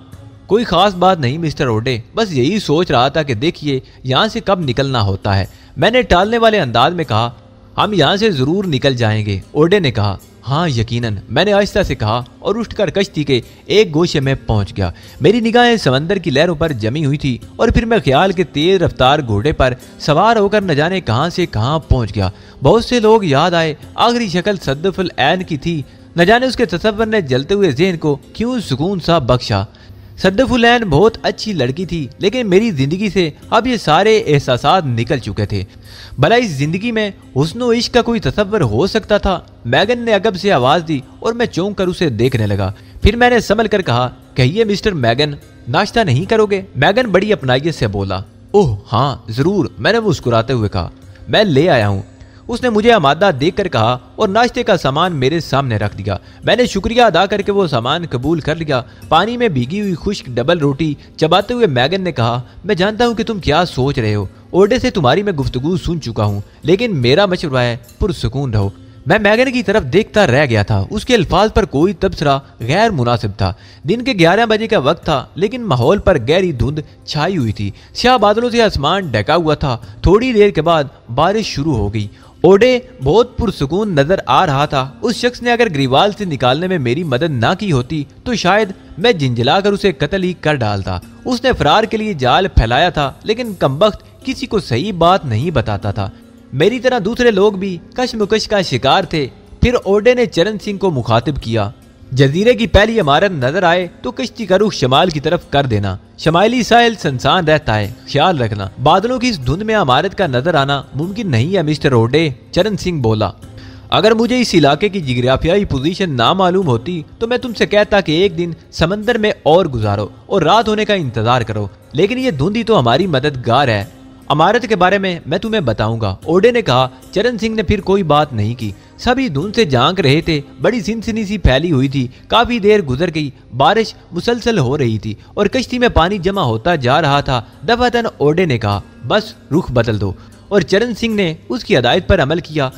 कोई खास बात नहीं मिस्टर ओडे, बस यही सोच रहा था कि देखिए यहाँ से कब निकलना होता है। मैंने टालने वाले अंदाज में कहा। हम यहाँ से जरूर निकल जाएंगे, ओडे ने कहा। हाँ यकीनन, मैंने आहिस्ता से कहा और उठकर कश्ती के एक गोशे में पहुंच गया। मेरी निगाहें समंदर की लहरों पर जमी हुई थी और फिर मैं ख्याल के तेज रफ्तार घोड़े पर सवार होकर न जाने कहां से कहां पहुंच गया। बहुत से लोग याद आए। आखिरी शक्ल सद्दुफुल ऐन की थी। न जाने उसके तसव्वुर ने जलते हुए ज़हन को क्यों सुकून सा बख्शा। सद्दुफुल ऐन बहुत अच्छी लड़की थी, लेकिन मेरी जिंदगी से अब ये सारे एहसासात निकल चुके थे। भला इस जिंदगी में हुस्न व इश्क का कोई तसव्वुर हो सकता था? मैगन ने अगब से आवाज दी और मैं चौंक कर उसे देखने लगा। फिर मैंने संभल कर कहा, कहिए मिस्टर मैगन, नाश्ता नहीं करोगे? मैगन बड़ी अपनाइयत से बोला। ओह हाँ जरूर, मैंने मुस्कुराते हुए कहा। मैं ले आया हूँ, उसने मुझे आमादा देखकर कहा और नाश्ते का सामान मेरे सामने रख दिया। मैंने शुक्रिया अदा करके वो सामान कबूल कर लिया। पानी में भीगी हुई खुश्क डबल रोटी चबाते हुए मैगन ने कहा, मैं जानता हूँ कि तुम क्या सोच रहे हो। ओडे से तुम्हारी मैं गुफ्तगू सुन चुका हूँ, लेकिन मेरा मशवरा है पुरसुकून रहो। मैं मैगन की तरफ देखता रह गया था। उसके अल्फाज पर कोई तबसरा गैर मुनासिब था। दिन के 11 बजे का वक्त था, लेकिन माहौल पर गहरी धुंध छाई हुई थी। स्याह बादलों से आसमान ढका हुआ था। थोड़ी देर के बाद बारिश शुरू हो गई। ओडे बहुत पुरसुकून नजर आ रहा था। उस शख्स ने अगर ग्रीवाल से निकालने में मेरी मदद ना की होती तो शायद मैं जिंजलाकर उसे कत्ल ही कर डालता। उसने फरार के लिए जाल फैलाया था, लेकिन कमबख्त किसी को सही बात नहीं बताता था। मेरी तरह दूसरे लोग भी कशमकश का शिकार थे। फिर ओडे ने चरण सिंह को मुखातिब किया, जजीरे की पहली इमारत नजर आए तो कश्ती का रुख शमाल की तरफ कर देना। शमाइली साहिल सुनसान रहता है, ख्याल रखना। बादलों की इस धुंध में इमारत का नजर आना मुमकिन नहीं है मिस्टर ओडे, चरण सिंह बोला। अगर मुझे इस इलाके की जिग्राफियाई पोजीशन ना मालूम होती तो मैं तुमसे कहता कि एक दिन समंदर में और गुजारो और रात होने का इंतजार करो, लेकिन ये धुंध ही तो हमारी मददगार है। इमारत के बारे में मैं तुम्हें बताऊंगा, ओडे ने कहा। चरण सिंह ने फिर कोई बात नहीं की। सभी धुंध से झांक रहे थे। बड़ी सिनसनी सी फैली हुई थी। काफी देर गुजर गई। बारिश मुसलसल हो रही थी और कश्ती में पानी जमा होता जा रहा था। दफातन ओडे ने कहा, बस रुख बदल दो, और चरण सिंह ने उसकी हदायत पर अमल किया।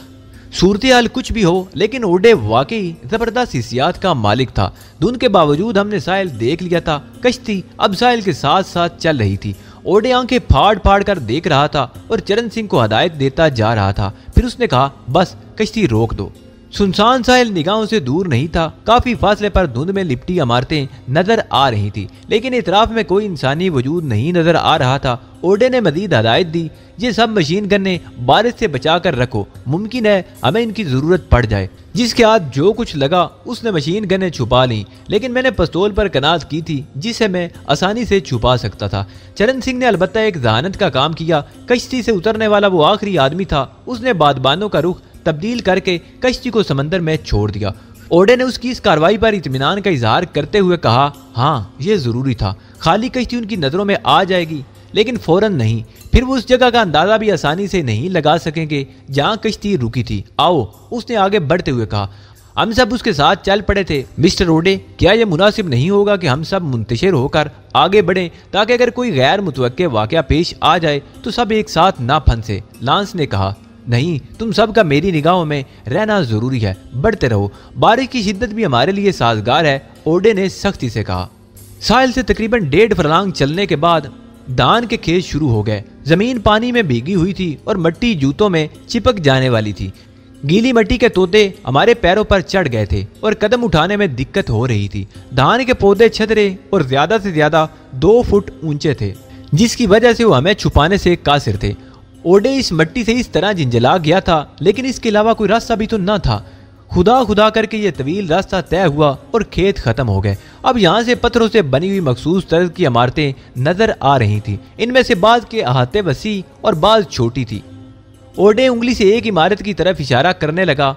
सूरत हाल कुछ भी हो, लेकिन ओडे वाकई जबरदस्त हिस्सियात का मालिक था। धुंध के बावजूद हमने साहिल देख लिया था। कश्ती अब साहिल के साथ साथ चल रही थी। ओडे आंखें फाड़ फाड़ कर देख रहा था और चरण सिंह को हदायत देता जा रहा था। फिर उसने कहा, बस कश्ती रोक दो। सुनसान साहिल निगाहों से दूर नहीं था। काफी फासले पर धुंध में लिपटी इमारतें नजर आ रही थी, लेकिन इतराफ में कोई इंसानी वजूद नहीं नजर आ रहा था। ओडे ने मजीद हदायत दी, ये सब मशीन गन्ने बारिश से बचा कर रखो, मुमकिन है हमें इनकी जरूरत पड़ जाए। जिसके हाथ जो कुछ लगा उसने मशीन गन्ने छुपा ली, लेकिन मैंने पिस्तौल पर कनात की थी जिसे मैं आसानी से छुपा सकता था। चरण सिंह ने अलबत्ता एक जहानत का काम किया। कश्ती से उतरने वाला वो आखिरी आदमी था। उसने बादबानों का रुख तब्दील करके कश्ती को समंदर में छोड़ दिया। ओडे ने उसकी इस कार्रवाई पर इत्मीनान का इजहार करते हुए कहा, हाँ ये जरूरी था, खाली कश्ती उनकी नजरों में आ जाएगी लेकिन फौरन नहीं, फिर वो उस जगह का अंदाजा भी आसानी से नहीं लगा सकेंगे जहां कश्ती रुकी थी। आओ, उसने आगे बढ़ते हुए कहा। हम सब उसके साथ चल पड़े थे। मिस्टर ओडे, क्या यह मुनासिब नहीं होगा कि हम सब मुंतशिर होकर आगे बढ़ें ताकि अगर कोई गैर मुतवक्के वाकया पेश आ जाए तो सब एक साथ ना फंसे। लांस ने कहा, नहीं, तुम सब का मेरी निगाहों में रहना जरूरी है, बढ़ते रहो, बारिश की शिद्दत भी हमारे लिए साजगार है, ओडे ने सख्ती से कहा। साहिल से तकरीबन 1.5 फरलांग चलने के बाद धान के खेत शुरू हो गए। जमीन पानी में भीगी हुई थी और मिट्टी जूतों में चिपक जाने वाली थी। गीली मिट्टी के तोते हमारे पैरों पर चढ़ गए थे और कदम उठाने में दिक्कत हो रही थी। धान के पौधे छतरे और ज्यादा से ज्यादा 2 फुट ऊंचे थे, जिसकी वजह से वो हमें छुपाने से कासिर थे। ओडे इस मिट्टी से इस तरह झिंझला गया था, लेकिन इसके अलावा कोई रास्ता भी तो न था। खुदा खुदा करके ये तवील रास्ता तय हुआ और खेत खत्म हो गए। अब यहाँ से पत्थरों से बनी हुई मखसूस तर्ज की इमारतें नजर आ रही थी। इनमें से बाज के अहाते वसी और बाज छोटी थी। ओडे उंगली से एक इमारत की तरफ इशारा करने लगा।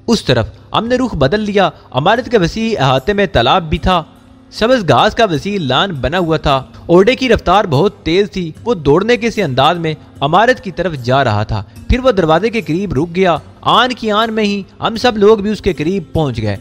उस तरफ हमने रुख बदल लिया। इमारत के वसी अहाते में तालाब भी था। सबज घास का वसी लान बना हुआ था। ओडे की रफ्तार बहुत तेज थी। वो दौड़ने के से अंदाज में इमारत की तरफ जा रहा था। फिर वो दरवाजे के करीब रुक गया। आन की आन में ही हम सब लोग भी उसके करीब पहुंच गए।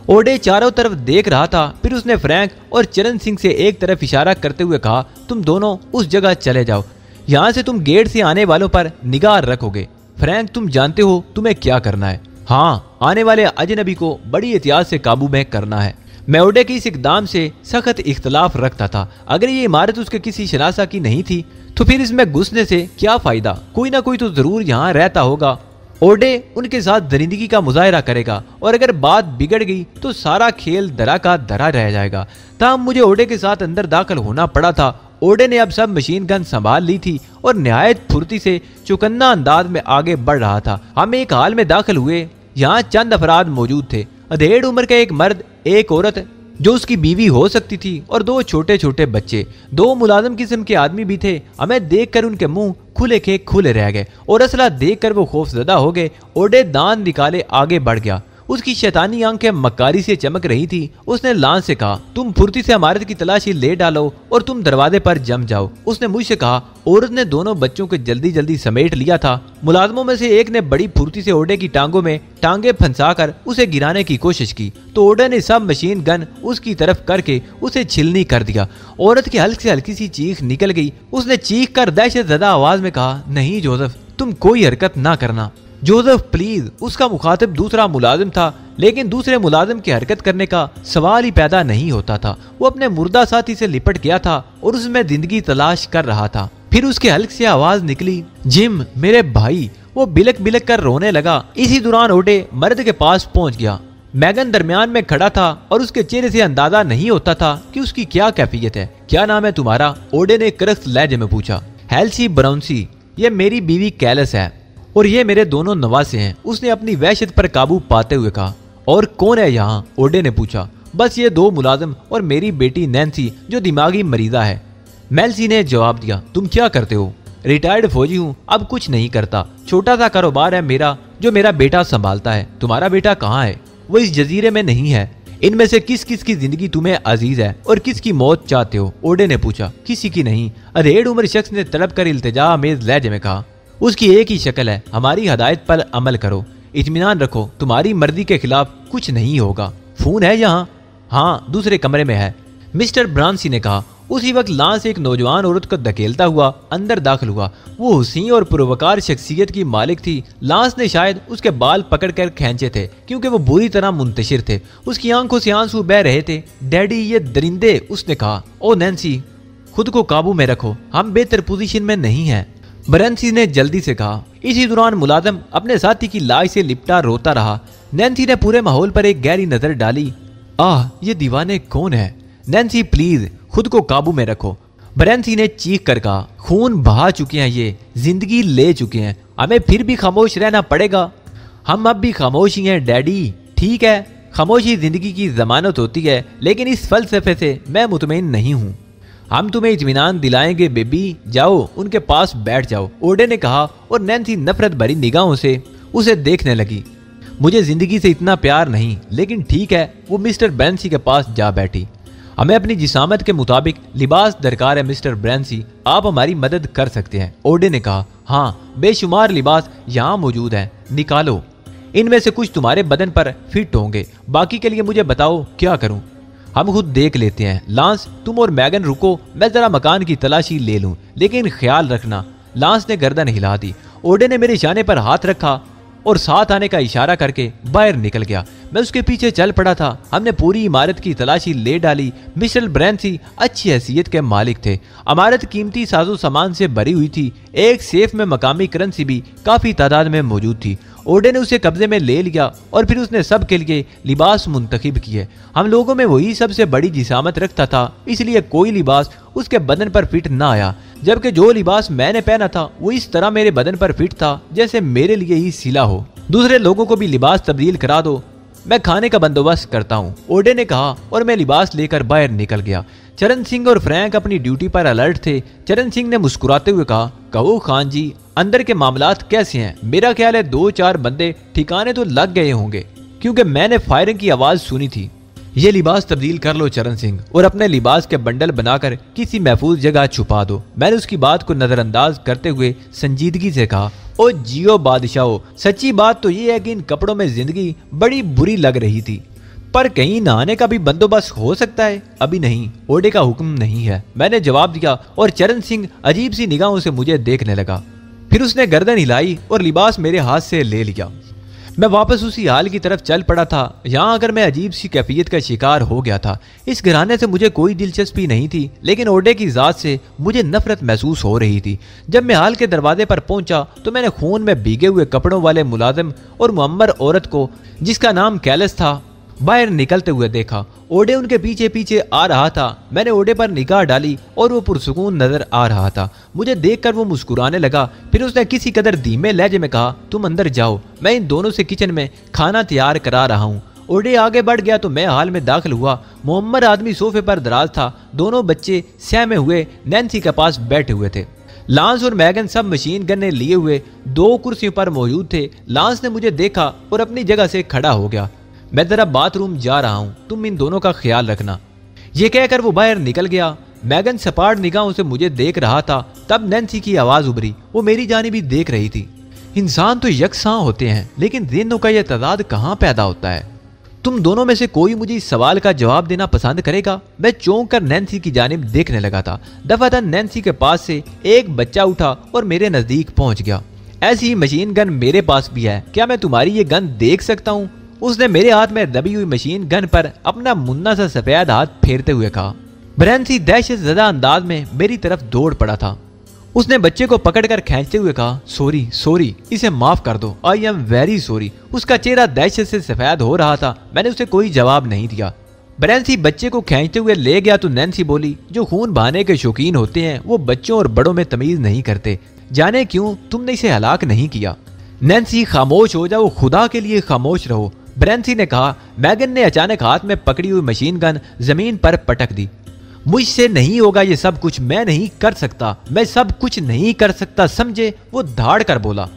ओडे चारों तरफ देख रहा था। फिर उसने फ्रैंक और चरण सिंह से एक तरफ इशारा करते हुए कहा, तुम दोनों उस जगह चले जाओ। यहाँ से तुम गेट से आने वालों पर निगाह रखोगे। फ्रैंक, तुम जानते हो तुम्हें क्या करना है। हाँ, आने वाले अजनबी को बड़ी एहतियात से काबू में करना है। मैं ओडे के इस इकदाम से सख्त इख्तलाफ रखता था। अगर ये इमारत उसके किसी शनासा की नहीं थी तो फिर इसमें घुसने से क्या फायदा। कोई ना कोई तो जरूर यहाँ रहता होगा। ओडे उनके साथ दरिंदगी का मुजाहरा करेगा और अगर बात बिगड़ गई तो सारा खेल दरा का दरा रह जाएगा। तब मुझे ओडे के साथ अंदर दाखिल होना पड़ा था। ओडे ने अब सब मशीन गन संभाल ली थी और निहायत फुर्ती से चौकन्ना अंदाज में आगे बढ़ रहा था। हम एक हाल में दाखिल हुए। यहाँ चंद अफराद मौजूद थे। अधेड़ उम्र का एक मर्द, एक औरत जो उसकी बीवी हो सकती थी और 2 छोटे छोटे बच्चे। 2 मुलाजिम किस्म के आदमी भी थे। हमें देखकर उनके मुंह खुले के खुले रह गए और असला देखकर वो खौफजदा हो गए। ओडे दांत निकाले आगे बढ़ गया। उसकी शैतानी आंखें मक्कारी से चमक रही थी। उसने लांस से कहा, तुम फुर्ती से इमारत की तलाशी ले डालो और तुम दरवाजे पर जम जाओ। उसने मुझसे कहा। औरत ने दोनों बच्चों को जल्दी जल्दी समेट लिया था। मुलाजमों में से एक ने बड़ी फुर्ती से ओडे की टांगों में टांगे फंसाकर उसे गिराने की कोशिश की तो ओडे ने सब मशीन गन उसकी तरफ करके उसे छिलनी कर दिया। औरत की हल्की से हल्की सी चीख निकल गई। उसने चीख कर दहशत ज़दा आवाज में कहा, नहीं जोसेफ, तुम कोई हरकत ना करना। Joseph please. उसका मुखातिब दूसरा मुलाजिम था, लेकिन दूसरे मुलाजिम की हरकत करने का सवाल ही पैदा नहीं होता था। वो अपने मुर्दा साथी से लिपट गया था और उसमें जिंदगी तलाश कर रहा था। फिर उसके हल्की सी आवाज निकली, जिम, मेरे भाई। वो बिलक बिलक कर रोने लगा। इसी दौरान ओडे मर्द के पास पहुंच गया। मैगन दरमियान में खड़ा था और उसके चेहरे से अंदाजा नहीं होता था कि उसकी क्या कैफियत है। क्या नाम है तुम्हारा? ओडे ने करख्त लहजे में पूछा। हेल्सी ब्राउनसी। ये मेरी बीवी कैलस है और ये मेरे दोनों नवासे हैं। उसने अपनी वहशत पर काबू पाते हुए कहा। और कौन है यहाँ? ओडे ने पूछा। बस ये 2 मुलाजिम और मेरी बेटी नैन्सी जो दिमागी मरीजा है। मेल्सी ने जवाब दिया। तुम क्या करते हो? रिटायर्ड फौजी हूँ, अब कुछ नहीं करता। छोटा सा कारोबार है मेरा जो मेरा बेटा संभालता है। तुम्हारा बेटा कहाँ है? वो इस जजीरे में नहीं है। इनमें से किस किस की जिंदगी तुम्हें अजीज है और किसकी मौत चाहते हो? ओडे ने पूछा। किसी की नहीं, अधेड़ उम्र शख्स ने तड़प कर इल्तिजा अमेज लहजे में कहा। उसकी एक ही शक्ल है, हमारी हदायत पर अमल करो, इत्मीनान रखो, तुम्हारी मर्जी के खिलाफ कुछ नहीं होगा। फोन है यहाँ? हाँ, दूसरे कमरे में है, मिस्टर ब्रांसी ने कहा। उसी वक्त लांस एक नौजवान औरत को धकेलता हुआ अंदर दाखिल हुआ। वो हुस्न और पुरवकार शख्सियत की मालिक थी। लांस ने शायद उसके बाल पकड़कर खींचे थे क्योंकि वो बुरी तरह मुंतशिर थे। उसकी आंखों से आंसू बह रहे थे। डैडी, ये दरिंदे, उसने कहा। ओ नैन्सी, खुद को काबू में रखो, हम बेहतर पोजीशन में नहीं हैं, ब्रांसी ने जल्दी से कहा। इसी दौरान मुलाजिम अपने साथी की लाश से लिपटा रोता रहा। नैन्सी ने पूरे माहौल पर एक गहरी नजर डाली। आह, ये दीवाने कौन है? नैन्सी प्लीज खुद को काबू में रखो। ब्रेंसी ने चीख कर कहा, खून बहा चुके हैं, ये जिंदगी ले चुके हैं, हमें फिर भी खामोश रहना पड़ेगा। हम अब भी खामोश ही हैं डैडी। ठीक है, खामोशी जिंदगी की जमानत होती है, लेकिन इस फलसफे से मैं मुतमईन नहीं हूँ। हम तुम्हें इत्मीनान दिलाएंगे बेबी, जाओ उनके पास बैठ जाओ, ओडे ने कहा और नैन्सी नफरत भरी निगाहों से उसे देखने लगी। मुझे जिंदगी से इतना प्यार नहीं, लेकिन ठीक है। वो मिस्टर ब्रेंसी के पास जा बैठी। हमें अपनी जिसामत के मुताबिक लिबास दरकार है मिस्टर ब्रेंसी, आप हमारी मदद कर सकते हैं, ओडे ने कहा। हाँ, बेशुमार लिबास यहाँ मौजूद हैं, निकालो। इनमें से कुछ तुम्हारे बदन पर फिट होंगे, बाकी के लिए मुझे बताओ क्या करूं। हम खुद देख लेते हैं। लांस, तुम और मैगन रुको, मैं जरा मकान की तलाशी ले लूं, लेकिन ख्याल रखना। लांस ने गर्दन हिला दी। ओडे ने मेरे इशारे पर हाथ रखा और साथ आने का इशारा करके बाहर निकल गया। मैं उसके पीछे चल पड़ा था। हमने पूरी इमारत की तलाशी ले डाली। मिस्टर ब्रेंसी अच्छी हैसियत के मालिक थे। इमारत कीमती साजो सामान से भरी हुई थी। एक सेफ में मकामी करेंसी भी काफी तादाद में मौजूद थी। ओडे ने उसे कब्जे में ले लिया और फिर उसने सब के लिए लिबास मुंतखब किए। हम लोगों में वही सबसे बड़ी जिसामत रखता था, इसलिए कोई लिबास उसके बदन पर फिट ना आया, जबकि जो लिबास मैंने पहना था वो इस तरह मेरे बदन पर फिट था जैसे मेरे लिए ही सिला हो। दूसरे लोगों को भी लिबास तब्दील करा दो, मैं खाने का बंदोबस्त करता हूँ, ओडे ने कहा और मैं लिबास लेकर बाहर निकल गया। चरण सिंह और फ्रैंक अपनी ड्यूटी पर अलर्ट थे। चरण सिंह ने मुस्कुराते हुए कहा, कहो खान जी, अंदर के मामलात कैसे हैं? मेरा ख्याल है 2-4 बंदे ठिकाने तो लग गए होंगे, क्योंकि मैंने फायरिंग की आवाज सुनी थी। ये लिबास तब्दील कर लो चरण सिंह, और अपने लिबास के बंडल बनाकर किसी महफूज जगह छुपा दो। मैंने उसकी बात को नजरअंदाज करते हुए संजीदगी से कहा, ओ जियो बादशाहो, सच्ची बात तो ये है कि इन कपड़ों में जिंदगी बड़ी बुरी लग रही थी, पर कहीं नहाने का भी बंदोबस्त हो सकता है। अभी नहीं, ओडे का हुक्म नहीं है, मैंने जवाब दिया और चरण सिंह अजीब सी निगाहों से मुझे देखने लगा। फिर उसने गर्दन हिलाई और लिबास मेरे हाथ से ले लिया। मैं वापस उसी हाल की तरफ चल पड़ा था। यहाँ अगर मैं अजीब सी कैफियत का शिकार हो गया था। इस घराने से मुझे कोई दिलचस्पी नहीं थी, लेकिन ओडे की जात से मुझे नफरत महसूस हो रही थी। जब मैं हाल के दरवाजे पर पहुंचा तो मैंने खून में भीगे हुए कपड़ों वाले मुलाजिम और मुअम्मर औरत को, जिसका नाम कैलस था, बाहर निकलते हुए देखा। ओडे उनके पीछे पीछे आ रहा था। मैंने ओडे पर निगाह डाली और वो पुरसुकून नजर आ रहा था। मुझे देखकर वो मुस्कुराने लगा। फिर उसने किसी कदर धीमे लहजे में कहा, तुम अंदर जाओ, मैं इन दोनों से किचन में खाना तैयार करा रहा हूँ। ओडे आगे बढ़ गया तो मैं हाल में दाखिल हुआ। मुअम्मर आदमी सोफे पर दराज था। दोनों बच्चे सहमे हुए नैन्सी के पास बैठे हुए थे। लांस और मैगन सब मशीन गन्ने लिए हुए 2 कुर्सियों पर मौजूद थे। लांस ने मुझे देखा और अपनी जगह से खड़ा हो गया। मैं जरा बाथरूम जा रहा हूँ, तुम इन दोनों का ख्याल रखना। ये कहकर वो बाहर निकल गया। मैगन सपाट निगाहों से मुझे देख रहा था। तब नैन्सी की आवाज उभरी। वो मेरी जानिब भी देख रही थी। इंसान तो यकसां होते हैं, लेकिन दिनों का यह तदाद कहाँ पैदा होता है? तुम दोनों में से कोई मुझे इस सवाल का जवाब देना पसंद करेगा? मैं चौंक कर नैन्सी की जानिब देखने लगा था। दफातन नैन्सी के पास से एक बच्चा उठा और मेरे नजदीक पहुंच गया। ऐसी ही मशीन गन मेरे पास भी है, क्या मैं तुम्हारी ये गन देख सकता हूँ? उसने मेरे हाथ में दबी हुई मशीन गन पर अपना मुन्ना सा सफेद हाथ फेरते हुए कहा। ब्रेंसी दहशत ज़दा अंदाज में मेरी तरफ दौड़ पड़ा था। उसने बच्चे को पकड़कर खींचते हुए कहा, सॉरी सॉरी, इसे माफ कर दो, आई एम वेरी सॉरी। उसका चेहरा दहशत से सफेद हो रहा था। मैंने उसे कोई जवाब नहीं दिया। ब्रेंसी बच्चे को खींचते हुए ले गया तो नैन्सी बोली, जो खून बहाने के शौकीन होते हैं वो बच्चों और बड़ों में तमीज नहीं करते। जाने क्यों तुमने इसे हलाक नहीं किया। नैन्सी खामोश हो जाओ, खुदा के लिए खामोश रहो, ब्रेंसी ने कहा। मैगन ने अचानक हाथ में पकड़ी हुई मशीन गन जमीन पर पटक दी। मुझसे नहीं होगा ये सब कुछ, मैं नहीं कर सकता, मैं सब कुछ नहीं कर सकता, समझे? वो धाड़ कर बोला।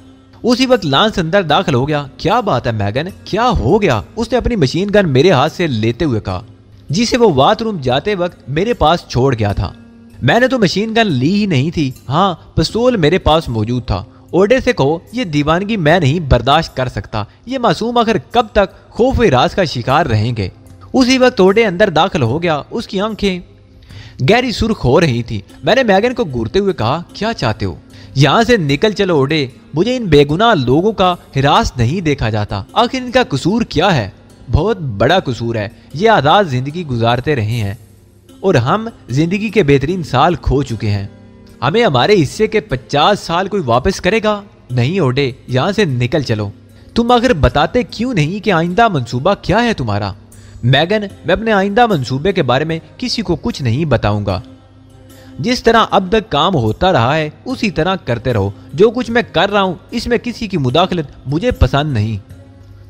उसी वक्त लांस अंदर दाखिल हो गया। क्या बात है मैगन, क्या हो गया? उसने अपनी मशीन गन मेरे हाथ से लेते हुए कहा, जिसे वो बाथरूम जाते वक्त मेरे पास छोड़ गया था। मैंने तो मशीन गन ली ही नहीं थी। हाँ, पिस्तौल मेरे पास मौजूद था। ओडे से कहो ये दीवानगी मैं नहीं बर्दाश्त कर सकता। ये मासूम आखिर कब तक खौफ राज का शिकार रहेंगे? उसी वक्त ओडे अंदर दाखिल हो गया। उसकी आंखें गहरी सुर्ख हो रही थी। मैंने मैगन को घूरते हुए कहा, क्या चाहते हो? यहाँ से निकल चलो ओडे, मुझे इन बेगुनाह लोगों का हिरास नहीं देखा जाता। आखिर इनका कसूर क्या है? बहुत बड़ा कसूर है। ये आज़ाद जिंदगी गुजारते रहे हैं और हम जिंदगी के बेहतरीन साल खो चुके हैं। हमें हमारे हिस्से के 50 साल कोई वापस करेगा? नहीं ओडे, यहाँ से निकल चलो। तुम आखिर बताते क्यों नहीं कि आइंदा मंसूबा क्या है तुम्हारा? मैगन, मैं अपने आइंदा मंसूबे के बारे में किसी को कुछ नहीं बताऊंगा। जिस तरह अब तक काम होता रहा है उसी तरह करते रहो। जो कुछ मैं कर रहा हूँ इसमें किसी की मुदाखलत मुझे पसंद नहीं।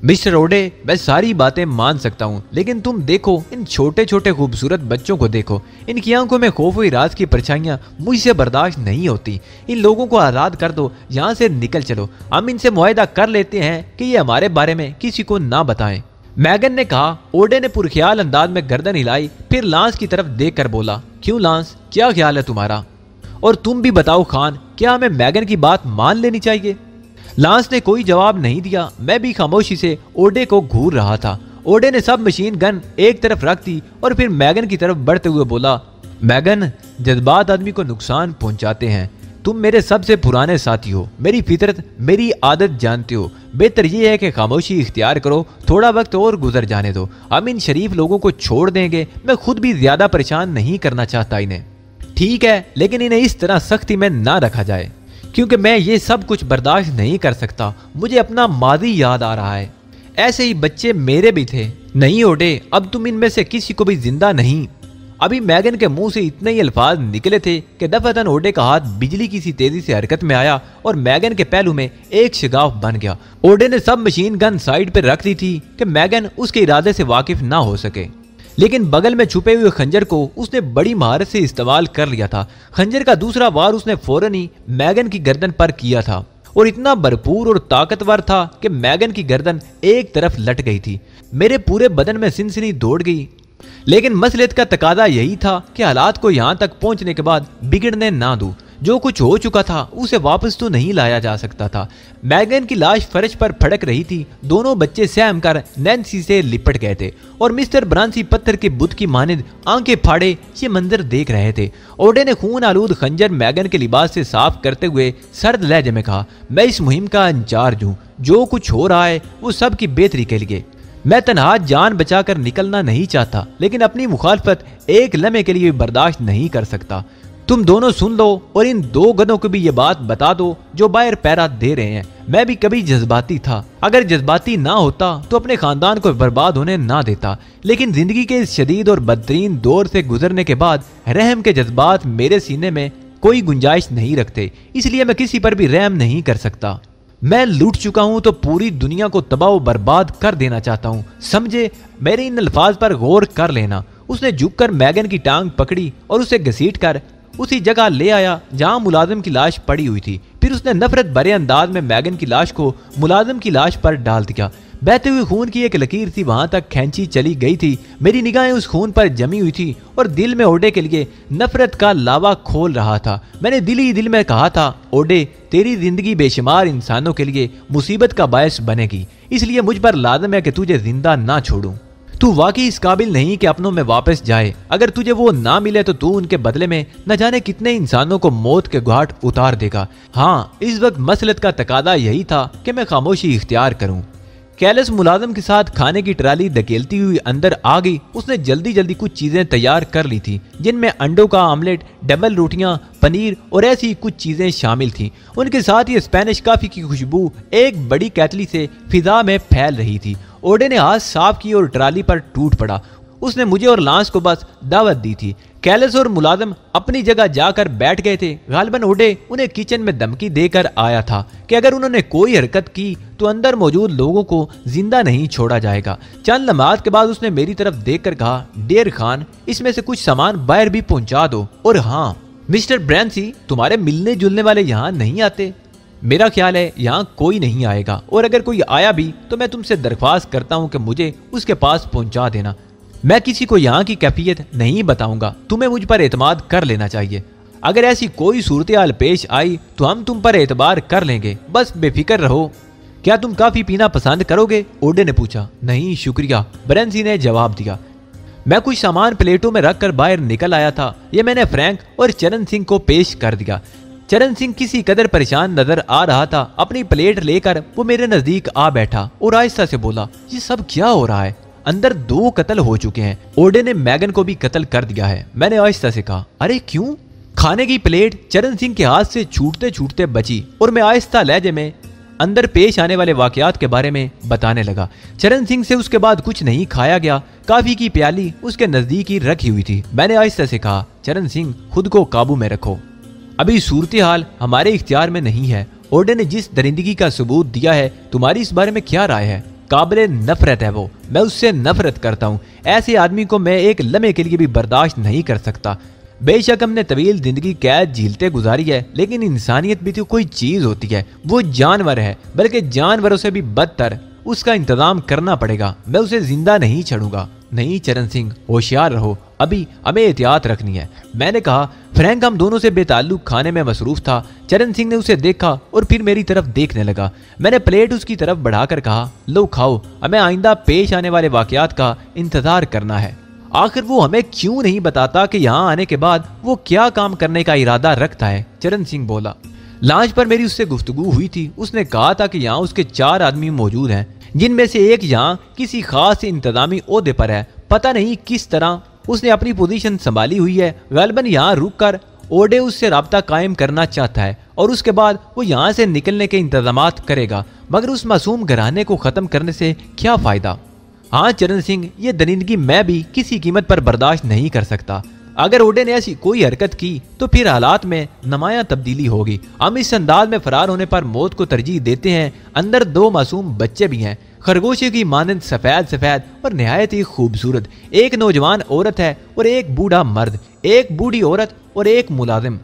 मिस्टर ओडे, मैं सारी बातें मान सकता हूँ, लेकिन तुम देखो इन छोटे छोटे खूबसूरत बच्चों को देखो। इनकी आंखों में खौफ व राज की परछाइयाँ मुझसे बर्दाश्त नहीं होती। इन लोगों को आज़ाद कर दो, यहाँ से निकल चलो। हम इनसे मुआहदा कर लेते हैं कि ये हमारे बारे में किसी को ना बताएं। मैगन ने कहा। ओडे ने पुरख्याल अंदाज में गर्दन हिलाई, फिर लांस की तरफ देख कर बोला, क्यों लांस, क्या ख्याल है तुम्हारा? और तुम भी बताओ खान, क्या हमें मैगन की बात मान लेनी चाहिए? लांस ने कोई जवाब नहीं दिया। मैं भी खामोशी से ओडे को घूर रहा था। ओडे ने सब मशीन गन एक तरफ रख दी और फिर मैगन की तरफ बढ़ते हुए बोला, मैगन, जज्बात आदमी को नुकसान पहुंचाते हैं। तुम मेरे सबसे पुराने साथी हो, मेरी फितरत, मेरी आदत जानते हो। बेहतर यह है कि खामोशी इख्तियार करो, थोड़ा वक्त और गुजर जाने दो। हम इन शरीफ लोगों को छोड़ देंगे। मैं खुद भी ज्यादा परेशान नहीं करना चाहता इन्हें। ठीक है, लेकिन इन्हें इस तरह सख्ती में ना रखा जाए, क्योंकि मैं ये सब कुछ बर्दाश्त नहीं कर सकता। मुझे अपना माजी याद आ रहा है। ऐसे ही बच्चे मेरे भी थे। नहीं ओडे, अब तुम इनमें से किसी को भी जिंदा नहीं। अभी मैगन के मुंह से इतने ही अल्फाज निकले थे कि दफअतन ओडे का हाथ बिजली की सी तेजी से हरकत में आया और मैगन के पहलू में एक शिगाफ बन गया। ओडे ने सब मशीन गन साइड पर रख दी थी कि मैगन उसके इरादे से वाकिफ ना हो सके, लेकिन बगल में छुपे हुए खंजर को उसने बड़ी महारत से इस्तेमाल कर लिया था। खंजर का दूसरा वार उसने फौरन ही मैगन की गर्दन पर किया था और इतना भरपूर और ताकतवर था कि मैगन की गर्दन एक तरफ लट गई थी। मेरे पूरे बदन में सिनसिनी दौड़ गई, लेकिन मसलियत का तकादा यही था कि हालात को यहाँ तक पहुँचने के बाद बिगड़ने ना दूं। जो कुछ हो चुका था उसे वापस तो नहीं लाया जा सकता था। मैगन की लाश फर्श पर फड़क रही थी। दोनों बच्चे सहम कर नैन्सी से लिपट गए थे और मिस्टर ब्रांसी पत्थर के बुत की मानिंद आंखें फाड़े ये मंजर देख रहे थे। ओडे ने खून आलूद खंजर मैगन के लिबास से साफ करते हुए सर्द लहजे में कहा, मैं इस मुहिम का इंचार्ज हूँ। जो कुछ हो रहा है वो सब की बेहतरी के लिए। मैं तन्हा जान बचाकर निकलना नहीं चाहता, लेकिन अपनी मुखालफत एक लम्हे के लिए बर्दाश्त नहीं कर सकता। तुम दोनों सुन लो और इन दो गधों को भी ये बात बता दो जो बाहर पैरा दे रहे हैं। मैं भी कभी जज्बाती था। अगर जज्बाती ना होता तो अपने खानदान को बर्बाद होने ना देता, लेकिन जिंदगी के इस शदीद और बदतरीन दौर से गुजरने के बाद रहम के जज्बात मेरे सीने में कोई गुंजाइश नहीं रखते, इसलिए मैं किसी पर भी रहम नहीं कर सकता। मैं लूट चुका हूं तो पूरी दुनिया को तबाह बर्बाद कर देना चाहता हूं, समझे? मेरे इन अल्फाज पर गौर कर लेना। उसने झुककर मैगन की टांग पकड़ी और उसे घसीट कर उसी जगह ले आया जहां मुलाजिम की लाश पड़ी हुई थी। फिर उसने नफरत भरे अंदाज में मैगन की लाश को मुलाजिम की लाश पर डाल दिया। बहते हुए खून की एक लकीर थी वहां तक खींची चली गई थी। मेरी निगाहें उस खून पर जमी हुई थी और दिल में ओडे के लिए नफरत का लावा खोल रहा था। मैंने दिल ही दिल में कहा था, ओडे, तेरी जिंदगी बेशुमार इंसानों के लिए मुसीबत का बायस बनेगी, इसलिए मुझ पर लाजम है कि तुझे जिंदा ना छोड़ूं। तू वाकई इस काबिल नहीं कि अपनों में वापस जाए। अगर तुझे वो ना मिले तो तू उनके बदले में न जाने कितने इंसानों को मौत के घाट उतार देगा। हाँ, इस वक्त मसलत का तकादा यही था कि मैं खामोशी इख्तियार करूं। कैलस मुलाजिम के साथ खाने की ट्राली धकेलती हुई अंदर आ गई। उसने जल्दी जल्दी कुछ चीजें तैयार कर ली थी, जिनमें अंडों का आमलेट, डबल रोटियां, पनीर और ऐसी कुछ चीजें शामिल थीं। उनके साथ ही स्पेनिश कॉफी की खुशबू एक बड़ी कैटली से फिजा में फैल रही थी। ओडे ने हाथ साफ की और ट्राली पर टूट पड़ा। उसने मुझे और लांस को बस दावत दी थी। कैलस और मुलाजिम अपनी जगह जाकर बैठ गए थे। गालिबन ओडे उन्हें किचन में धमकी देकर आया था कि अगर उन्होंने कोई हरकत की तो अंदर मौजूद लोगों को जिंदा नहीं छोड़ा जाएगा। चंद लम्हात के बाद उसने मेरी तरफ देखकर कहा, डेर खान, इसमें से कुछ सामान बाहर भी पहुंचा दो। और हाँ मिस्टर ब्रांसी, तुम्हारे मिलने जुलने वाले यहाँ नहीं आते? मेरा ख्याल है यहाँ कोई नहीं आएगा, और अगर कोई आया भी तो मैं तुमसे दरख्वास्त करता हूँ कि मुझे उसके पास पहुंचा देना। मैं किसी को यहाँ की कैफियत नहीं बताऊंगा। तुम्हें मुझ पर एतमाद कर लेना चाहिए। अगर ऐसी कोई सूरत हाल पेश आई तो हम तुम पर एतबार कर लेंगे। बस बेफिक्र रहो। क्या तुम काफी पीना पसंद करोगे? ओडे ने पूछा। नहीं शुक्रिया, ब्रांसी ने जवाब दिया। मैं कुछ सामान प्लेटों में रखकर बाहर निकल आया था। ये मैंने फ्रैंक और चरण सिंह को पेश कर दिया। चरण सिंह किसी कदर परेशान नजर आ रहा था। अपनी प्लेट लेकर वो मेरे नजदीक आ बैठा और आहिस्ता से बोला, ये सब क्या हो रहा है? अंदर 2 कत्ल हो चुके हैं। ओडे ने मैगन को भी कत्ल कर दिया है। मैंने आहिस्ता से कहा, अरे क्यों? खाने की प्लेट चरण सिंह के हाथ से छूटते छूटते बची और मैं आहिस्ता लहजे में अंदर पेश आने वाले वाकयात के बारे में बताने लगा। चरण सिंह से उसके बाद कुछ नहीं खाया गया। काफी की प्याली उसके नजदीक ही रखी हुई थी। मैंने आहिस्ता से कहा, चरण सिंह खुद को काबू में रखो, अभी सूरत हाल हमारे इख्तियार में नहीं है। ओडे ने जिस दरिंदगी का सबूत दिया है, तुम्हारी इस बारे में क्या राय है? काबिले नफरत है वो, मैं उससे नफरत करता हूँ। ऐसे आदमी को मैं एक लम्हे के लिए भी बर्दाश्त नहीं कर सकता। बेशक हमने तवील जिंदगी कैद झीलते गुजारी है, लेकिन इंसानियत भी तो कोई चीज होती है। वो जानवर है, बल्कि जानवरों से भी बदतर। उसका इंतजाम करना पड़ेगा, मैं उसे जिंदा नहीं छोड़ूंगा। नहीं चरण सिंह, होशियार रहो, अभी हमें एहतियात रखनी है। मैंने कहा। फ्रैंक हम दोनों से बेताल्लुक खाने में मसरूफ था। चरण सिंह ने उसे देखा और फिर मेरी तरफ देखने लगा। मैंने प्लेट उसकी तरफ बढ़ाकर कहा, लो खाओ, हमें आइंदा पेश आने वाले वाकयात का इंतजार करना है। आखिर वो हमें क्यों नहीं बताता कि यहाँ आने के बाद वो क्या काम करने का इरादा रखता है? चरण सिंह बोला। लॉन्च पर मेरी उससे गुफ्तगू हुई थी। उसने कहा था कि यहाँ उसके 4 आदमी मौजूद हैं, जिनमें से एक यहाँ किसी खास इंतजामी ओहदे पर है। पता नहीं किस तरह उसने अपनी पोजीशन संभाली हुई है। गलबन यहाँ रुक कर ओडे उससे राब्ता कायम करना चाहता है और उसके बाद वो यहाँ से निकलने के इंतजामात करेगा। मगर उस मासूम घराने को खत्म करने से क्या फायदा? हाँ चरण सिंह, ये दरिंदगी मैं भी किसी कीमत पर बर्दाश्त नहीं कर सकता। अगर ओडे ने ऐसी कोई हरकत की तो फिर हालात में नुमायां तब्दीली होगी। हम इस अंदाज में फरार होने पर मौत को तरजीह देते हैं। अंदर 2 मासूम बच्चे भी हैं, खरगोशे की मानंद सफेद सफेद और निहायत ही खूबसूरत। एक नौजवान औरत है और एक बूढ़ा मर्द, एक बूढ़ी औरत और एक मुलाजिम।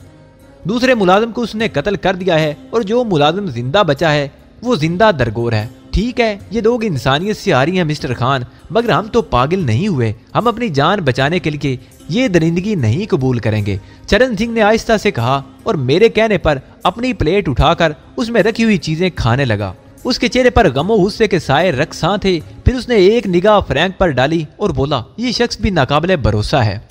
दूसरे मुलाजिम को उसने कत्ल कर दिया है और जो मुलाजिम जिंदा बचा है वो जिंदा दरगोर है। ठीक है, ये लोग इंसानियत से आ रही हैं मिस्टर खान, मगर हम तो पागल नहीं हुए। हम अपनी जान बचाने के लिए ये दरिंदगी नहीं कबूल करेंगे। चरण सिंह ने आहिस्ता से कहा और मेरे कहने पर अपनी प्लेट उठाकर उसमें रखी हुई चीजें खाने लगा। उसके चेहरे पर गमो गुस्से के साए रक्सां थे। फिर उसने एक निगाह फ्रैंक पर डाली और बोला, ये शख्स भी नाकाबिले भरोसा है,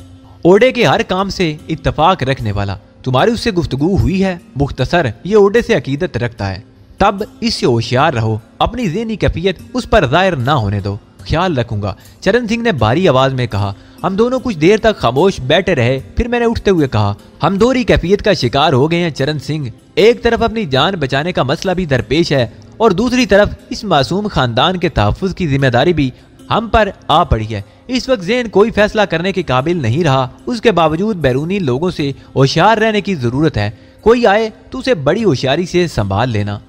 ओडे के हर काम से इत्तफाक रखने वाला। तुम्हारी उससे गुफ्तगू हुई है? मुख्तसर, ये ओडे से अकीदत रखता है। तब इससे होशियार रहो, अपनी ज़हनी कैफियत उस पर जाहिर ना होने दो। ख्याल रखूंगा, चरण सिंह ने भारी आवाज में कहा। हम दोनों कुछ देर तक खामोश बैठे रहे। फिर मैंने उठते हुए कहा, हम दोहरी कैफियत का शिकार हो गए हैं चरण सिंह। एक तरफ अपनी जान बचाने का मसला भी दरपेश है और दूसरी तरफ इस मासूम खानदान के तहफ़्फ़ुज़ की जिम्मेदारी भी हम पर आ पड़ी है। इस वक्त ज़हन कोई फैसला करने के काबिल नहीं रहा। उसके बावजूद बैरूनी लोगों से होशियार रहने की जरूरत है। कोई आए तो उसे बड़ी होशियारी से संभाल लेना।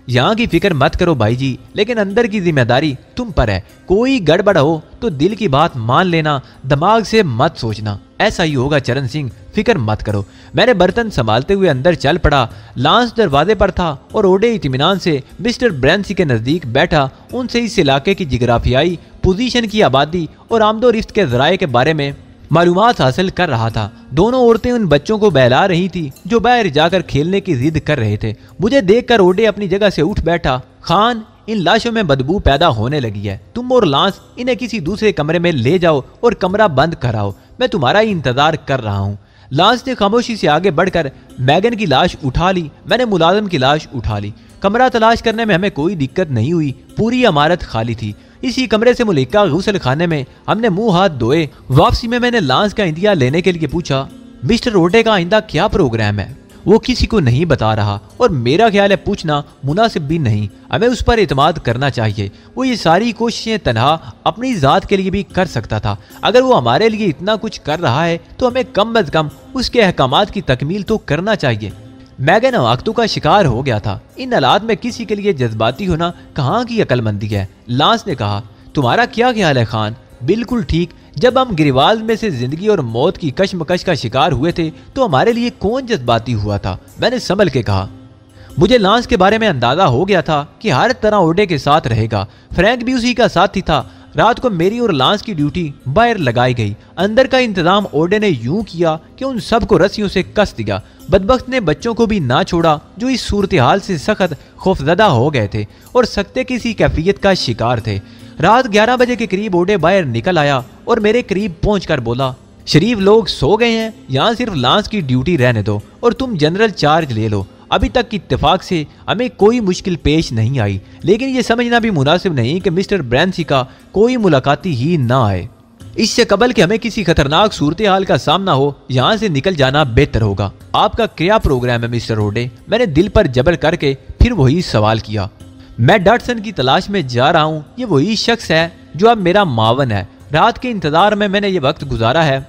यहाँ की फिक्र मत करो भाई जी, लेकिन अंदर की जिम्मेदारी तुम पर है। कोई गड़बड़ हो तो दिल की बात मान लेना, दिमाग से मत सोचना। ऐसा ही होगा चरण सिंह, फिक्र मत करो। मैंने बर्तन संभालते हुए अंदर चल पड़ा। लांस दरवाजे पर था और ओडे इत्मीनान से मिस्टर ब्रेंसी के नजदीक बैठा उनसे इस इलाके की जिग्राफियाई पोजीशन की आबादी और आमदोरफ्त के जराये के बारे में मालूमात हासिल कर रहा था। दोनों औरतें उन बच्चों को बहला रही थी जो बाहर जाकर खेलने की जिद कर रहे थे। मुझे देखकर ओडे अपनी जगह से उठ बैठा। खान, इन लाशों में बदबू पैदा होने लगी है। तुम और लांस इन्हें किसी दूसरे कमरे में ले जाओ और कमरा बंद कराओ। मैं तुम्हारा ही इंतजार कर रहा हूँ। लांस ने खामोशी से आगे बढ़कर मैगन की लाश उठा ली। मैंने मुलाजिम की लाश उठा ली। कमरा तलाश करने में हमें कोई दिक्कत नहीं हुई। पूरी इमारत खाली थी। इसी कमरे से मुलिका गुसल खाने में हमने मुंह हाथ धोए। वापसी में मैंने लांस का इंतजार लेने के लिए पूछा, मिस्टर ओडे का आइंदा क्या प्रोग्राम है? वो किसी को नहीं बता रहा और मेरा ख्याल है पूछना मुनासिब भी नहीं। हमें उस पर एतमाद करना चाहिए। वो ये सारी कोशिशें तन्हा अपनी जात के लिए भी कर सकता था। अगर वो हमारे लिए इतना कुछ कर रहा है तो हमें कम अज कम उसके अहकामात की तकमील तो करना चाहिए। मैगन वक्तों का शिकार हो गया था। इन हालात में किसी के लिए जज्बाती होना कहाँ की अक्लमंदी है। लांस ने कहा, तुम्हारा क्या ख्याल है खान? बिल्कुल ठीक। जब हम गिरिवाल में से जिंदगी और मौत की कशमकश का शिकार हुए थे तो हमारे लिए कौन जज्बाती हुआ था? मैंने संभल के कहा। मुझे लांस के बारे में अंदाजा हो गया था कि हर तरह ओडे के साथ रहेगा। फ्रैंक भी उसी का साथी था। रात को मेरी और लांस की ड्यूटी बाहर लगाई गई। अंदर का इंतजाम ओडे ने यूं किया कि उन सबको रस्सियों से कस दिया। बदबख्त ने बच्चों को भी ना छोड़ा जो इस सूरत हाल से सख्त खौफजदा हो गए थे और सख्ते किसी कैफियत का शिकार थे। रात 11 बजे के करीब ओडे बाहर निकल आया और मेरे करीब पहुंचकर बोला, शरीफ लोग सो गए हैं, यहाँ सिर्फ लांस की ड्यूटी रहने दो और तुम जनरल चार्ज ले लो। अभी तक की इत्तेफाक से हमें कोई मुश्किल पेश नहीं आई, लेकिन ये समझना भी मुनासिब नहीं कि मिस्टर ब्रेंसी का कोई मुलाकाती ही ना आए। इससे कबल कि हमें किसी खतरनाक सूरत हाल का सामना हो, यहाँ से निकल जाना बेहतर होगा। आपका क्या प्रोग्राम है मिस्टर ओडे? मैंने दिल पर जबर करके फिर वही सवाल किया। मैं डॉटसन की तलाश में जा रहा हूँ। ये वही शख्स है जो अब मेरा मावन है। रात के इंतजार में मैंने ये वक्त गुजारा है।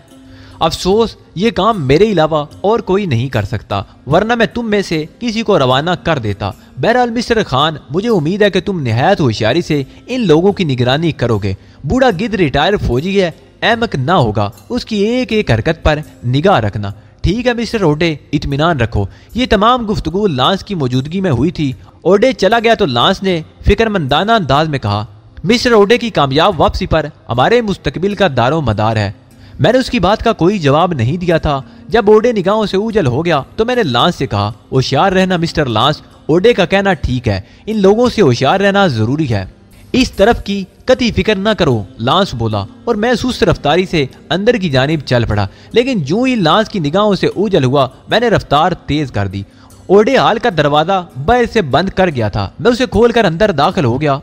अफसोस ये काम मेरे अलावा और कोई नहीं कर सकता, वरना मैं तुम में से किसी को रवाना कर देता। बहरहाल मिस्टर खान, मुझे उम्मीद है कि तुम निहायत होशियारी से इन लोगों की निगरानी करोगे। बूढ़ा गिद्ध रिटायर फौजी है, अहमक ना होगा, उसकी एक एक हरकत पर निगाह रखना। ठीक है मिस्टर ओडे, इत्मीनान रखो। ये तमाम गुफ्तगू लांस की मौजूदगी में हुई थी। ओडे चला गया तो लांस ने फिक्रमंदाना अंदाज में कहा, मिस्टर ओडे की कामयाब वापसी पर हमारे मुस्तकबिल का दारो मदार है। मैंने उसकी बात का कोई जवाब नहीं दिया था। जब ओडे निगाहों से उजल हो गया तो मैंने लांस से कहा, होशियार रहना मिस्टर लांस। ओडे का कहना ठीक है, इन लोगों से होशियार रहना जरूरी है। इस तरफ की कती फिक्र न करो, लांस बोला और मैं सुस्त रफ्तारी से अंदर की जानिब चल पड़ा। लेकिन जो ही लांस की निगाहों से उजल हुआ, मैंने रफ्तार तेज कर दी। ओडे हाल का दरवाजा बाहर से बंद कर गया था। मैं उसे खोलकर अंदर दाखिल हो गया।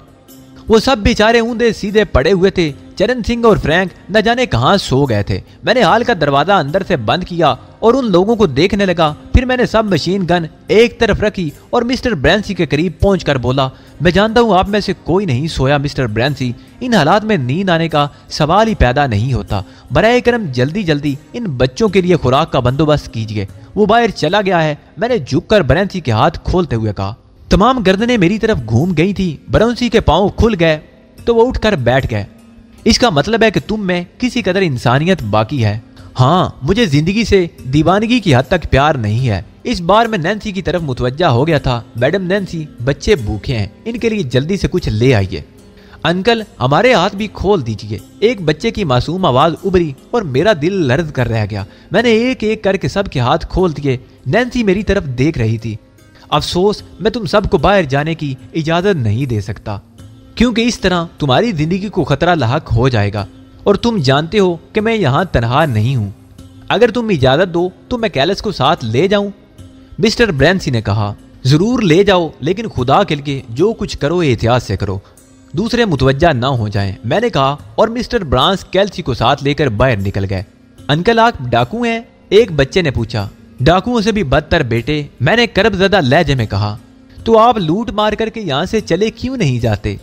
वो सब बेचारे ऊंधे सीधे पड़े हुए थे। चरण सिंह और फ्रैंक न जाने कहां सो गए थे। मैंने हाल का दरवाजा अंदर से बंद किया और उन लोगों को देखने लगा। फिर मैंने सब मशीन गन एक तरफ रखी और मिस्टर ब्रैंसी के करीब पहुंचकर बोला, मैं जानता हूं आप में से कोई नहीं सोया मिस्टर ब्रैंसी। इन हालात में नींद आने का सवाल ही पैदा नहीं होता। बराए करम जल्दी जल्दी इन बच्चों के लिए खुराक का बंदोबस्त कीजिए। वो बाहर चला गया है। मैंने झुककर ब्रैंसी के हाथ खोलते हुए कहा। तमाम गर्दनें मेरी तरफ घूम गई थी। ब्रैंसी के पांव खुल गए तो वो उठकर बैठ गए। इसका मतलब है कि तुम में किसी कदर इंसानियत बाकी है। हाँ, मुझे जिंदगी से दीवानगी की हद तक प्यार नहीं है। इस बार मैं नैन्सी की तरफ मुतवज्जा हो गया था। मैडम नैन्सी, बच्चे भूखे हैं, इनके लिए जल्दी से कुछ ले आइए। अंकल, हमारे हाथ भी खोल दीजिए। एक बच्चे की मासूम आवाज उभरी और मेरा दिल लर्ज कर रह गया। मैंने एक एक करके सबके हाथ खोल दिए। नैन्सी मेरी तरफ देख रही थी। अफसोस, मैं तुम सबको बाहर जाने की इजाजत नहीं दे सकता, क्योंकि इस तरह तुम्हारी जिंदगी को खतरा लाहक हो जाएगा और तुम जानते हो कि मैं यहाँ तनहा नहीं हूँ। अगर तुम इजाजत दो तो मैं कैलस को साथ ले जाऊं। मिस्टर ब्रैंसी ने कहा, जरूर ले जाओ, लेकिन खुदा के लिए जो कुछ करो एहतियात से करो, दूसरे मुतवज्जा ना हो जाएं। मैंने कहा और मिस्टर ब्रांस कैल्सी को साथ लेकर बाहर निकल गए। अंकल, आप डाकू हैं? एक बच्चे ने पूछा। डाकुओं से भी बदतर बेटे, मैंने कर्बजदा लहजे में कहा। तो आप लूट मार करके यहाँ से चले क्यों नहीं जाते?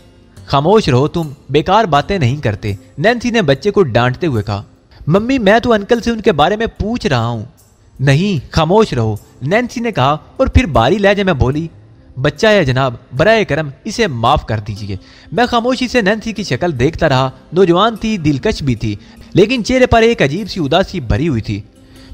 खामोश रहो, तुम बेकार बातें नहीं करते, नैन्सी ने बच्चे को डांटते हुए कहा। मम्मी, मैं तो अंकल से उनके बारे में पूछ रहा हूँ। नहीं, खामोश रहो, नैन्सी ने कहा और फिर बारी लहजे में बोली, बच्चा है जनाब, बराए करम इसे माफ कर दीजिए। मैं खामोशी से नैन्सी की शक्ल देखता रहा। नौजवान थी, दिलकश भी थी, लेकिन चेहरे पर एक अजीब सी उदासी भरी हुई थी।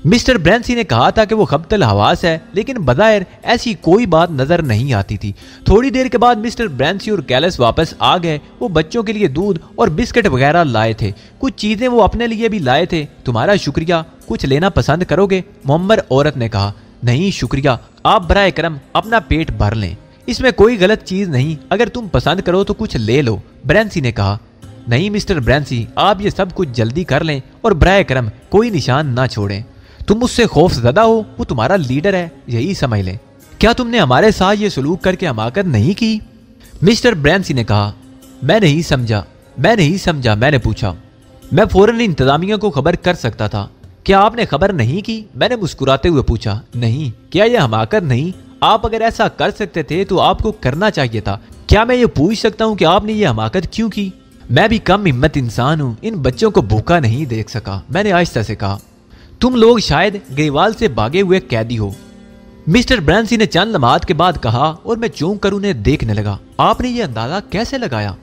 मिस्टर ब्रैंसी ने कहा था कि वो खब्तल हवास है, लेकिन बज़ाहिर ऐसी कोई बात नजर नहीं आती थी। थोड़ी देर के बाद मिस्टर ब्रैंसी और कैलस वापस आ गए। वो बच्चों के लिए दूध और बिस्किट वगैरह लाए थे। कुछ चीजें वो अपने लिए भी लाए थे। तुम्हारा शुक्रिया, कुछ लेना पसंद करोगे? मोहम्मद औरत ने कहा। नहीं शुक्रिया, आप बराए करम अपना पेट भर लें, इसमें कोई गलत चीज नहीं। अगर तुम पसंद करो तो कुछ ले लो, ब्रैंसी ने कहा। नहीं मिस्टर ब्रैंसी, आप ये सब कुछ जल्दी कर लें और बराए करम कोई निशान ना छोड़ें। तुम उससे खौफजदा हो, वो तुम्हारा लीडर है, यही समझ लें। क्या तुमने हमारे साथ ये सलूक करके हमाकत नहीं की? मिस्टर ब्रैंसी ने कहा। मैं नहीं समझा। मैंने पूछा। मैं फौरन इंतजामिया को खबर कर सकता था। क्या आपने खबर नहीं की? मैंने मुस्कुराते हुए पूछा। नहीं। क्या यह हमाकत नहीं? आप अगर ऐसा कर सकते थे तो आपको करना चाहिए था। क्या मैं ये पूछ सकता हूँ कि आपने ये हमाकत क्यों की? मैं भी कम हिम्मत इंसान हूँ, इन बच्चों को भूखा नहीं देख सका, मैंने आहिस्ता से कहा। तुम लोग शायद ग्रेवाल से भागे हुए कैदी हो, मिस्टर ब्रैंसी ने चंद लम्हात के बाद कहा और मैं चौंक कर उन्हें देखने लगा। आपने ये अंदाजा कैसे लगाया?